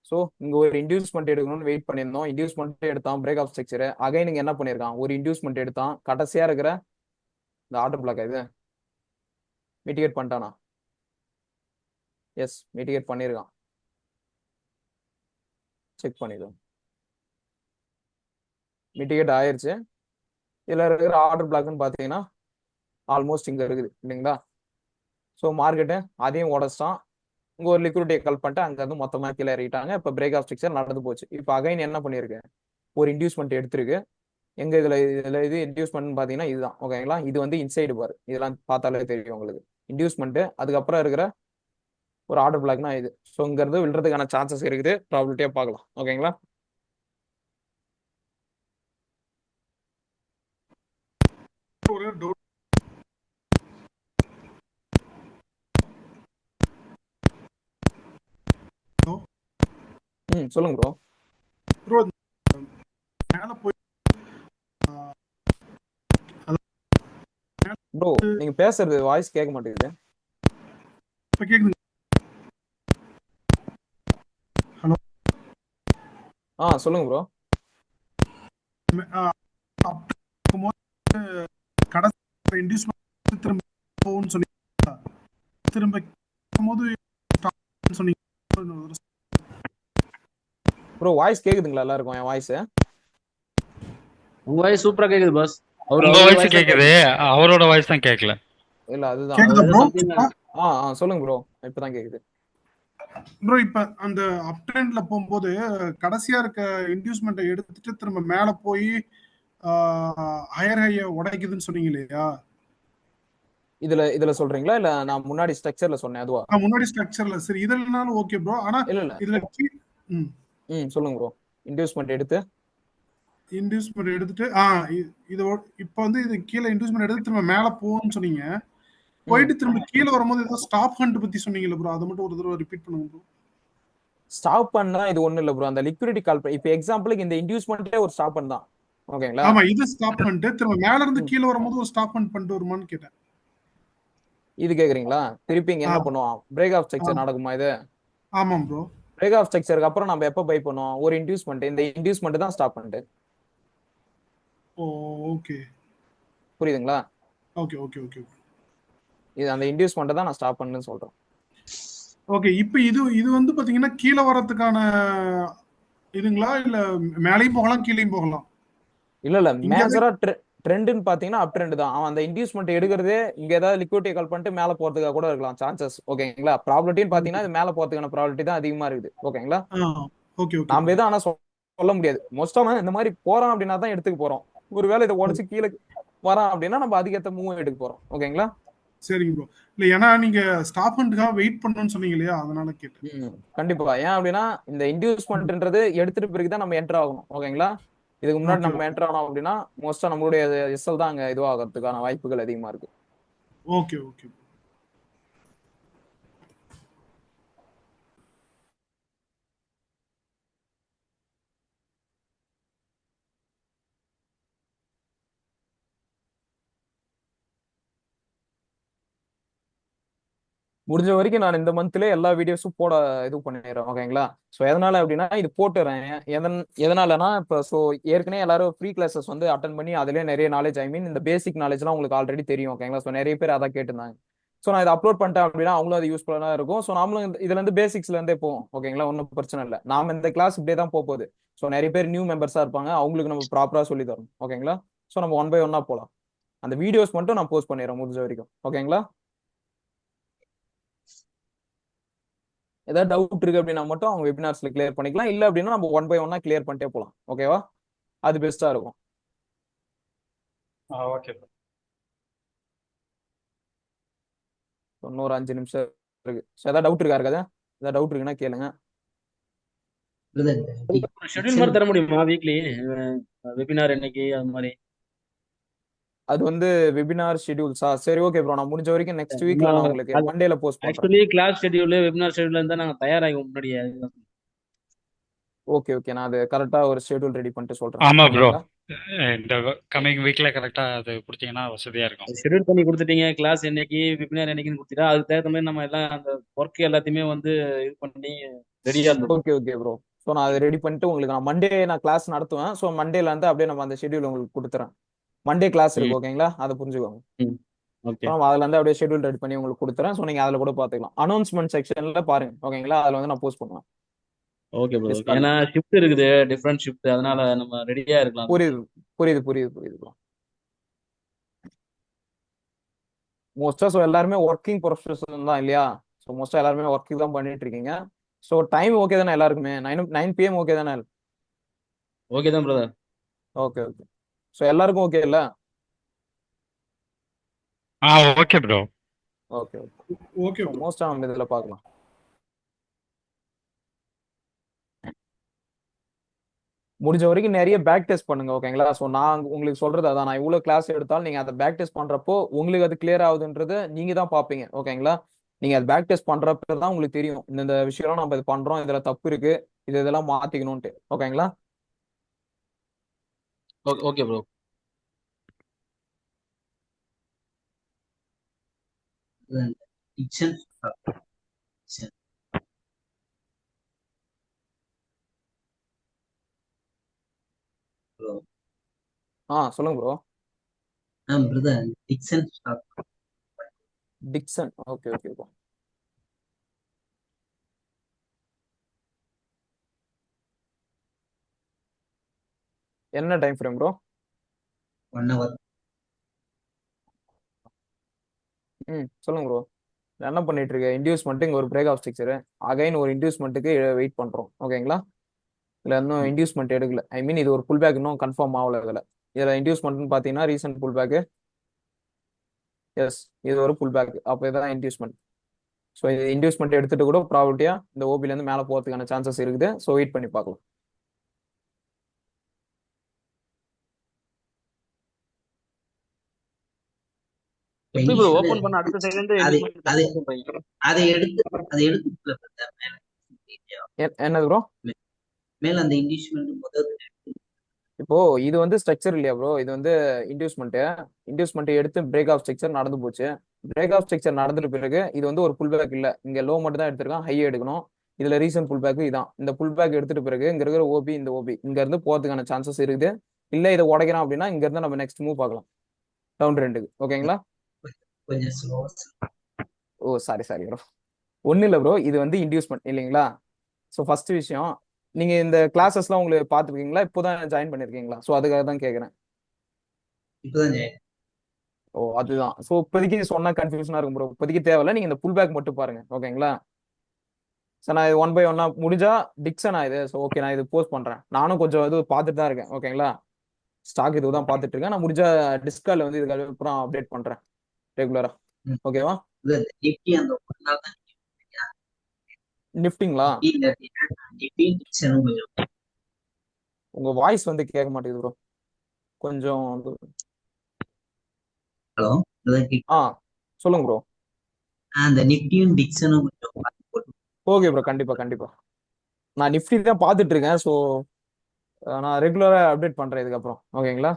Speaker 1: சோ இங்க ஒரு இன்டியூஸ்மெண்ட் எடுக்கணும்னு வெயிட் பண்ணியிருந்தோம். இன்டியூஸ்மெண்ட் எடுத்தான், பிரேக் ஆஃப் ஸ்ட்ரக்சர். அகைன் இங்க என்ன பண்ணிருக்கான், ஒரு இன்டியூஸ்மெண்ட் எடுத்தான். கடைசியா இருக்கிற இந்த ஆர்டர் பிளாக் இது மிட்டிகேட் பண்ணிட்டானா? எஸ், மிட்டிகேட் பண்ணிருக்கான். செக் பண்ணிடுவோம். மிட்டிகேட் ஆயிருச்சு. இதுல இருக்கிற ஆர்டர் பிளாக்னு பாத்தீங்கன்னா ஆல்மோஸ்ட் இங்க இருக்குது இல்லைங்களா? ஸோ மார்க்கெட்டு அதையும் உடச்சிட்டான். இங்க ஒரு லிக்விடிட்டியை கல் பண்ணிட்டு அங்க இருந்து மொத்தமா கீழே இறக்கிட்டாங்க. இப்ப பிரேக் ஆஃப் ஸ்ட்ரக்சர் நடந்து போச்சு. இப்ப அகைன் என்ன பண்ணிருக்கு, ஒரு இன்டியூஸ்மெண்ட் எடுத்திருக்கு. எங்க இது இன்டியூஸ்மெண்ட் பாத்தீங்கன்னா இதுதான். ஓகேங்களா? இது வந்து இன்சைடு பார். இதெல்லாம் பார்த்தாலே தெரியும் உங்களுக்கு. இன்டியூஸ்மெண்ட் அதுக்கப்புறம் இருக்கிற ஒரு ஆர்டர் பிளாக்னா இது. ஸோ இங்க இருந்து விழுறதுக்கான சான்சஸ் இருக்குது. ப்ராபிலிட்டியா பார்க்கலாம். ஓகேங்களா?
Speaker 6: ஒரு டவுட்.
Speaker 1: சொல்லுங்க ப்ரோ.
Speaker 6: ப்ரோ மேல போய்
Speaker 1: ப்ரோ நீங்க பேசுறது வாய்ஸ் கேட்க மாட்டேங்குது.
Speaker 6: இப்ப கேக்குது? ஹலோ.
Speaker 1: சொல்லுங்க ப்ரோ.
Speaker 6: கடைசி இன்டியூஸ்மெண்ட் திரும்ப போது சொன்னீங்க.
Speaker 1: ப்ரோ வாய்ஸ் கேக்குதுங்களா எல்லாருக்கும் என் வாய்ஸ்?
Speaker 2: உங்க வாய்ஸ் சூப்பரா கேக்குது பாஸ்.
Speaker 3: உங்க
Speaker 2: அவரோட
Speaker 3: வாய்ஸ்
Speaker 2: வாய்ஸ் தான்
Speaker 3: கேக்குது, அவரோட வாய்ஸ் தான் கேட்கல.
Speaker 1: இல்ல அதுதான்
Speaker 6: கேக்குதா
Speaker 2: ஏதோ
Speaker 6: ப்ரோ?
Speaker 2: சம்திங்.
Speaker 1: சொல்லுங்க ப்ரோ, இப்பதான் கேக்குது.
Speaker 6: ப்ரோ இப்ப அந்த அப் ட்ரெண்ட்ல போகும்போது கடைசியா இருக்க இன்டியூஸ்மெண்ட்டை எடுத்துட்டு திரும்ப மேல போய் ஹையர் ஹைய உடைக்குதுன்னு சொன்னீங்க இல்லையா?
Speaker 1: இதுல சொல்றீங்களா இல்ல நான் முன்னாடி ஸ்ட்ரக்சர்ல சொன்னேன் அதுவா?
Speaker 6: முன்னாடி ஸ்ட்ரக்சர்ல சரி இதனாலும் ஓகே ப்ரோ. ஆனா
Speaker 1: இல்ல
Speaker 6: இதுல
Speaker 1: சொல்லுங்க ப்ரோ. இன்டியூஸ்மெண்ட் எடுத்து
Speaker 6: இன்டியூஸ்மெண்ட் எடுத்துட்டு இது இப்ப வந்து இது கீழே இன்டியூஸ்மெண்ட் எடுத்து திரும்ப மேல போகும்னு சொன்னீங்க. போயிட்டு திரும்ப கீழே வரும்போது ஏதோ ஸ்டாப் ஹண்ட் பத்தி சொன்னீங்கல்ல ப்ரோ, அதை மட்டும் ஒரு தடவை ரிப்பீட் பண்ணுங்க ப்ரோ.
Speaker 1: ஸ்டாப் பண்ணா இது ஒண்ணு இல்ல ப்ரோ, அந்த லிக்விடிட்டி கால் இப்ப எக்ஸாம்பிளுக்கு இந்த இன்டியூஸ்மெண்ட்டே ஒரு ஸ்டாப் பண்ண தான். ஓகேங்களா?
Speaker 6: ஆமா, இது ஸ்டாப் பண்ணிட்டு திரும்ப மேல இருந்து கீழே வரும்போது ஒரு ஸ்டாப் ஹண்ட் பண்ணிட்டு வருமான்னு கேட்டேன்.
Speaker 1: இது கேக்குறீங்களா? திருப்பி இங்க என்ன பண்ணுவோம், பிரேக் ஆஃப் ஸ்ட்ரக்சர்
Speaker 6: ஆ.
Speaker 1: நடக்குமா இது?
Speaker 6: ஆமாம் ப்ரோ.
Speaker 1: பிரேக் ஆஃப் ஸ்ட்ரக்சருக்கு அப்புறம் நம்ம எப்ப பை பண்ணுவோம்? ஒரு இன்டியூஸ்மெண்ட், இந்த இன்டியூஸ்மெண்ட் தான் ஸ்டாப் பண்ணிட்டு.
Speaker 6: ஓகே
Speaker 1: புரியுதுங்களா?
Speaker 6: ஓகே ஓகே ஓகே
Speaker 1: இது அந்த இன்டியூஸ்மெண்ட் தான் நான் ஸ்டாப் பண்ணுன்னு சொல்றேன்.
Speaker 6: ஓகே. இப்போ இது இது வந்து பாத்தீங்கன்னா கீழே வரதுக்கான இதுங்களா இல்ல மேலையும் போகலாம் கீழையும் போகலாம்?
Speaker 1: இல்ல
Speaker 6: இங்க
Speaker 1: மேஜரா ட்ரெண்ட்னு பாத்தீங்கன்னா அப் ட்ரெண்ட் தான். அவன் அந்த இன்டியூஸ்மெண்ட் எடுக்கிறதே இங்க ஏதாவது லிக்விடிட்டி கால் பண்ணிட்டு மேல போறதுக்காக கூட இருக்கலாம் சான்சஸ். ஓகேங்களா? ப்ராபபிலிட்டின்னு பாத்தீங்கன்னா இது மேல போறதுக்கான ப்ராபபிலிட்டி தான் அதிகமா இருக்குது. ஓகேங்களா?
Speaker 6: ஓகே ஓகே
Speaker 1: நாம எதுவும் ஆனா சொல்ல முடியாது. மோஸ்ட் ஆஃப் இந்த மாதிரி போறான் அப்படின்னா தான் எடுத்துக்க போறோம். ஒருவேளை இதை உடச்சு கீழே வரான் அப்படின்னா நம்ம அதுக்கேற்ற மூவ் எடுக்க போறோம். ஓகேங்களா?
Speaker 6: சரிங்க ப்ரோ. இல்ல ஏன்னா நீங்க ஸ்டாப் ஹண்ட்காக வெயிட் பண்ணணும்னு சொன்னீங்க இல்லையா, அதனால கேட்டேன்.
Speaker 1: கண்டிப்பா. ஏன் அப்படின்னா இந்த இன்டியூஸ்மெண்ட்ன்றது எடுத்துட்டு பிறகுதான் நம்ம என்டர் ஆகணும். ஓகேங்களா? இதுக்கு முன்னாடி
Speaker 6: ஓகே
Speaker 1: நம்ம என்டர் ஆனோம் அப்படின்னா மோஸ்டா நம்மளுடைய எஸ்எல் தான் அங்க இதுவாகிறதுக்கான வாய்ப்புகள் அதிகமா இருக்கு.
Speaker 6: ஓகே ஓகே
Speaker 1: முடிஞ்ச வரைக்கும் நான் இந்த மந்த்ல எல்லா வீடியோஸும் போட இது பண்ணிடுறேன். ஓகேங்களா? ஸோ எதனால அப்படின்னா இது போட்டுறேன். எதனாலனா இப்போ ஸோ ஏற்கனவே எல்லாரும் ஃப்ரீ கிளாஸஸ் வந்து அட்டன் பண்ணி அதுலேயே நிறைய நாலேஜ், ஐ மீன் இந்த பேசிக் நாலேஜ்லாம் உங்களுக்கு ஆல்ரெடி தெரியும். ஓகேங்களா? ஸோ நிறைய பேர் அதான் கேட்டிருந்தாங்க. ஸோ நான் இதை அப்லோட் பண்ணிட்டேன் அப்படின்னா அவங்களும் அது யூஸ்ஃபுல்லாக இருக்கும். ஸோ நாமளும் இதுல இருந்து பேசிக்ஸ்ல இருந்தே போவோம். ஓகேங்களா? ஒன்றும் பிரச்சனை இல்லை. நாம இந்த கிளாஸ் இப்படியே தான் போகுது. ஸோ நிறைய பேர் நியூ மெம்பர்ஸா இருப்பாங்க, அவங்களுக்கு நம்ம ப்ராப்பரா சொல்லி தரணும். ஓகேங்களா? ஸோ நம்ம ஒன் பை ஒன்னா போகலாம். அந்த வீடியோஸ் மட்டும் நான் போஸ்ட் பண்ணிடுறேன் முடிஞ்ச வரைக்கும். ஓகேங்களா? ஏதாவது டவுட் இருக்கு அப்படின்னா மட்டும் அவங்க வெபினார்ஸ்ல கிளியர் பண்ணிக்கலாம். இல்ல அப்படின்னா நம்ம ஒன் பை ஒன்னா கிளியர் பண்ணிட்டே போலாம். ஓகேவா? அது பெஸ்டா இருக்கும்.
Speaker 3: ஓகே.
Speaker 1: இன்னொரு 5 நிமிஷம் இருக்கு. ஏதாவது டவுட் இருக்கா? இருக்காது? ஏதாவது டவுட் இருக்குன்னா கேளுங்க.
Speaker 5: ஷெட்யூல் மாதிரி தர முடியுமா வீக்லி வெபினார் என்னைக்கு அது மாதிரி?
Speaker 1: அது வந்து வெபினார் ஷெட்யூல்ஸா? சரி ஓகே ப்ரோ, நான் முடிஞ்ச வரைக்கும் நெக்ஸ்ட் வீக்ல நான் உங்களுக்கு மண்டேல போஸ்ட் பண்றேன்.
Speaker 5: Actually class schedule webinar schedule இருந்தா நாங்க தயாராகும் முன்னாடியே.
Speaker 1: ஓகே நான் அது கரெக்டா ஒரு ஷெட்யூல் ரெடி பண்ணிட்டு சொல்றேன்.
Speaker 3: ஆமா ப்ரோ,
Speaker 1: ஓகேங்களா?
Speaker 3: இந்த கமிங் வீக்ல கரெக்டா அது கொடுத்தீங்கன்னா வசதியா இருக்கும்.
Speaker 5: ஷெட்யூல் பண்ணி கொடுத்துட்டீங்க, கிளாஸ் என்னைக்கு வெபினார் என்னைக்குன்னு கொடுத்துட்டா அதுக்கு தகுந்த மாதிரி நம்ம எல்லாம் அந்த ஒர்க் எல்லாத்தையுமே வந்து இது பண்ணி ரெடியா இருந்தோம்.
Speaker 1: Okay bro. ஸோ நான் அதை ரெடி பண்ணிட்டு உங்களுக்கு நான் மண்டே நான் கிளாஸ் நடத்துவேன். ஸோ மண்டேல இருந்து அப்படியே நம்ம அந்த ஷெட்யூல் உங்களுக்கு கொடுத்துறேன். மண்டே கிளாஸ் இருக்கு. ஓகேங்களா? அதை புரிஞ்சுக்கோங்க.
Speaker 5: ஓகே.
Speaker 1: அதுல இருந்து அப்படியே ஷெட்யூல் ரெடி பண்ணி உங்களுக்கு கொடுத்துறேன். ஸோ நீங்க அதுல கூட பாத்துக்கலாம். அனௌன்ஸ்மெண்ட் செக்ஷன்ல பாருங்க. ஓகேங்களா? அதுல வந்து நான் போஸ்ட் பண்ணுவேன்.
Speaker 5: Okay bro. ஏன்னா ஷிஃப்ட் இருக்குது, டிஃபரண்ட் ஷிஃப்ட், அதனால நம்ம ரெடியா இருக்கலாம்.
Speaker 1: புரியுது ப்ரோ. மோஸ்டா ஸோ எல்லாருமே ஒர்க்கிங் ப்ரொஃபஷனல் தான் இல்லையா? ஸோ மோஸ்டா எல்லாருமே ஒர்க்கிங் தான் பண்ணிட்டு இருக்கீங்க. ஸோ டைம் ஓகே தானே எல்லாருக்குமே? 9 PM ஓகே தானே?
Speaker 5: ஓகே தான் பிரதர்.
Speaker 1: ஓகே. ஸோ எல்லாருக்கும் ஓகே இல்ல?
Speaker 3: Okay bro.
Speaker 6: ஓகே
Speaker 1: மோஸ்டா நம்ம இதுல பார்க்கலாம். முடிஞ்ச வரைக்கும் நிறைய பேக் டெஸ்ட் பண்ணுங்க. ஓகேங்களா? ஸோ நான் உங்களுக்கு சொல்றது அதான், நான் இவ்வளவு கிளாஸ் எடுத்தாலும் நீங்க அதை பேக் டெஸ்ட் பண்றப்போ உங்களுக்கு அது கிளியர் ஆகுதுன்றது நீங்க தான் பாப்பீங்க. ஓகேங்களா? நீங்க அது பேக் டெஸ்ட் பண்றப்ப தான் உங்களுக்கு தெரியும் இந்த விஷயம் நம்ம இது பண்றோம், இதுல தப்பு இருக்கு, இதெல்லாம் மாத்திக்கணும்ட்டு. ஓகேங்களா?
Speaker 5: Okay bro.
Speaker 1: சொல்லுங்க bro.
Speaker 7: Brother Dixon
Speaker 1: Dixon. Okay bro. என்ன டைம் ஃப்ரேம் ப்ரோ?
Speaker 7: 1 hour.
Speaker 1: சொல்லுங்க ப்ரோ. என்ன பண்ணிட்டு இருக்க? இன்டியூஸ்மெண்ட் இங்க ஒரு பிரேக் ஆஃப் ஸ்ட்ரக்சர், அகைன் ஒரு இன்டியூஸ்மெண்ட்டுக்கு வெயிட் பண்றோம். ஓகேங்களா? இல்ல இன்னும் இன்டியூஸ்மெண்ட் எடுக்கல. ஐ மீன் இது ஒரு புல் பேக் இன்னும் கன்ஃபார்ம் ஆகல. இதுல இன்டியூஸ்மெண்ட்னு பாத்தீங்கன்னா ரீசன்ட் புல் பேக். எஸ், இது ஒரு புல் பேக். அப்போ இதான் இன்டியூஸ்மெண்ட். ஸோ இது இன்டியூஸ்மெண்ட் எடுத்துட்டு கூட ப்ராபபிலிட்டியா இந்த ஓபில இருந்து மேல போறதுக்கான சான்சஸ் இருக்குது. ஸோ வெயிட் பண்ணி பார்க்கலாம்.
Speaker 2: எப்படி ப்ரோ
Speaker 7: Initial
Speaker 2: ஓபன் பண்ண அடுத்த செகண்ட்
Speaker 7: அது
Speaker 2: இன்டியூஸ்மெண்ட்
Speaker 7: அது
Speaker 2: சொல்றீங்க?
Speaker 7: அதை எடுத்து
Speaker 1: என்னது ப்ரோ?
Speaker 7: மேல அந்த இன்டியூஸ்மெண்ட் முதல்
Speaker 1: இப்போ இது வந்து ஸ்ட்ரக்சர் இல்லையா ப்ரோ? இது வந்து இன்டியூஸ்மெண்ட் எடுத்து பிரேக் ஆஃப் ஸ்ட்ரக்சர் நடந்து போச்சு. பிரேக் ஆஃப் ஸ்ட்ரக்சர் நடந்துட்ட பிறகு இது வந்து ஒரு புல் பேக் இல்ல, இங்க லோ மட்டும் தான் எடுத்திருக்கான், ஹை எடுக்கணும். இதுல ரீசன்ட் புல் பேக் இதான். இந்த புல் பேக் எடுத்துட்டு பிறகு இங்க இருக்கிற ஓபி, இந்த ஓபி இங்க இருந்து போறதுக்கான சான்சஸ் இருக்குது. இல்ல இதை உடைக்கிறான் அப்படின்னா இங்க இருந்து நம்ம நெக்ஸ்ட் மூவ் பார்க்கலாம் டவுன் ட்ரெண்டுக்கு. ஓகேங்களா?
Speaker 7: கொஞ்சம் ஸ்லோ.
Speaker 1: ஓ சாரி ப்ரோ. ஒன்றும் இல்லை ப்ரோ, இது வந்து இன்டியூஸ்மெண்ட் இல்லைங்களா? ஸோ ஃபர்ஸ்ட் விஷயம், நீங்க இந்த கிளாஸஸ்லாம் உங்களுக்கு பார்த்துருக்கீங்களா? இப்போதான் ஜாயின் பண்ணிருக்கீங்களா? ஸோ அதுக்காக தான் கேட்குறேன்.
Speaker 7: இப்பதான் join.
Speaker 1: ஓ அதுதான். ஸோ இப்போதைக்கு சொன்னா கன்ஃபியூஷனா இருக்கும் ப்ரோ. இப்போதைக்கு தேவையில்ல, நீங்க இந்த புல் பேக் மட்டும் பாருங்க. ஓகேங்களா? சார் நான் இது 1 by 1 முடிஞ்சா டிக்ஸன் இது. ஸோ ஓகே, நான் இது போஸ்ட் பண்றேன். நானும் கொஞ்சம் இது பார்த்துட்டு தான் இருக்கேன். ஓகேங்களா? ஸ்டாக் இதுதான் பார்த்துட்டு இருக்கேன். நான் முடிஞ்சா டிஸ்கால்ல வந்து இதுக்கு அப்புறம் அப்டேட் பண்றேன் ரெகுலரா.
Speaker 7: ம்.
Speaker 1: ஓகேவா?
Speaker 7: இது நிப்டி அந்த ஒரு நாள் தான்
Speaker 1: நிஃப்டிங்களா?
Speaker 7: நிப்டி டிக்ஷனும் கொஞ்சம்
Speaker 1: உங்க வாய்ஸ் வந்து கேட்க மாட்டேங்குது ப்ரோ. கொஞ்சம்
Speaker 7: ஹலோ
Speaker 1: சொல்லுங்க ப்ரோ.
Speaker 7: அந்த நிப்டியும் டிக்ஷனும் கொஞ்சம் பார்த்து போட்டு.
Speaker 1: ஓகே ப்ரோ, கண்டிப்பா. நான் நிஃப்டி தான் பார்த்துட்டு இருக்கேன். ஸோ நான் ரெகுலரா அப்டேட் பண்றேன் இதுக்கப்புறம். ஓகேங்களா?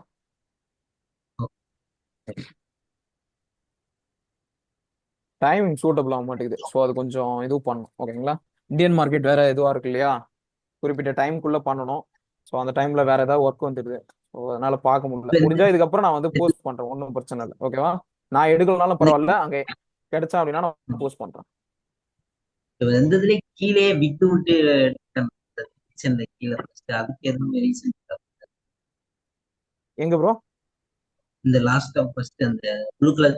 Speaker 1: டைமிங் சூட்டபிள் ஆக மாட்டேங்குது. ஸோ அது கொஞ்சம் இது பண்ணணும். ஓகேங்களா? இந்தியன் மார்க்கெட் வேற இதுவா இருக்கு இல்லையா? குறிப்பிட்ட டைம்குள்ள பண்ணணும். ஸோ அந்த டைம்ல வேற ஏதாவது ஒர்க் வந்துடுது. ஸோ அதனால பார்க்க முடியல. முடிஞ்சா இதுக்கப்புறம் நான் வந்து போஸ்ட் பண்றேன். ஒன்றும் பிரச்சனை இல்லை. ஓகேவா? நான் எடுக்கலனாலும் பரவாயில்ல, அங்கே கிடைச்சா அப்படின்னா நான் போஸ்ட் பண்றேன்.
Speaker 7: வந்ததுல கீழே விட்டு விட்டு கீழே அதுக்கு எதுவும் ரீசன்
Speaker 1: எங்க ப்ரோ?
Speaker 7: இந்த லாஸ்ட் ஆஃப் ஃபர்ஸ்ட் அந்த ப்ளூ கலர்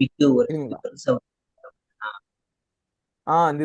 Speaker 7: விட்டு ஒரு
Speaker 1: இல்லைங்களா?
Speaker 7: பெருசா
Speaker 1: இந்த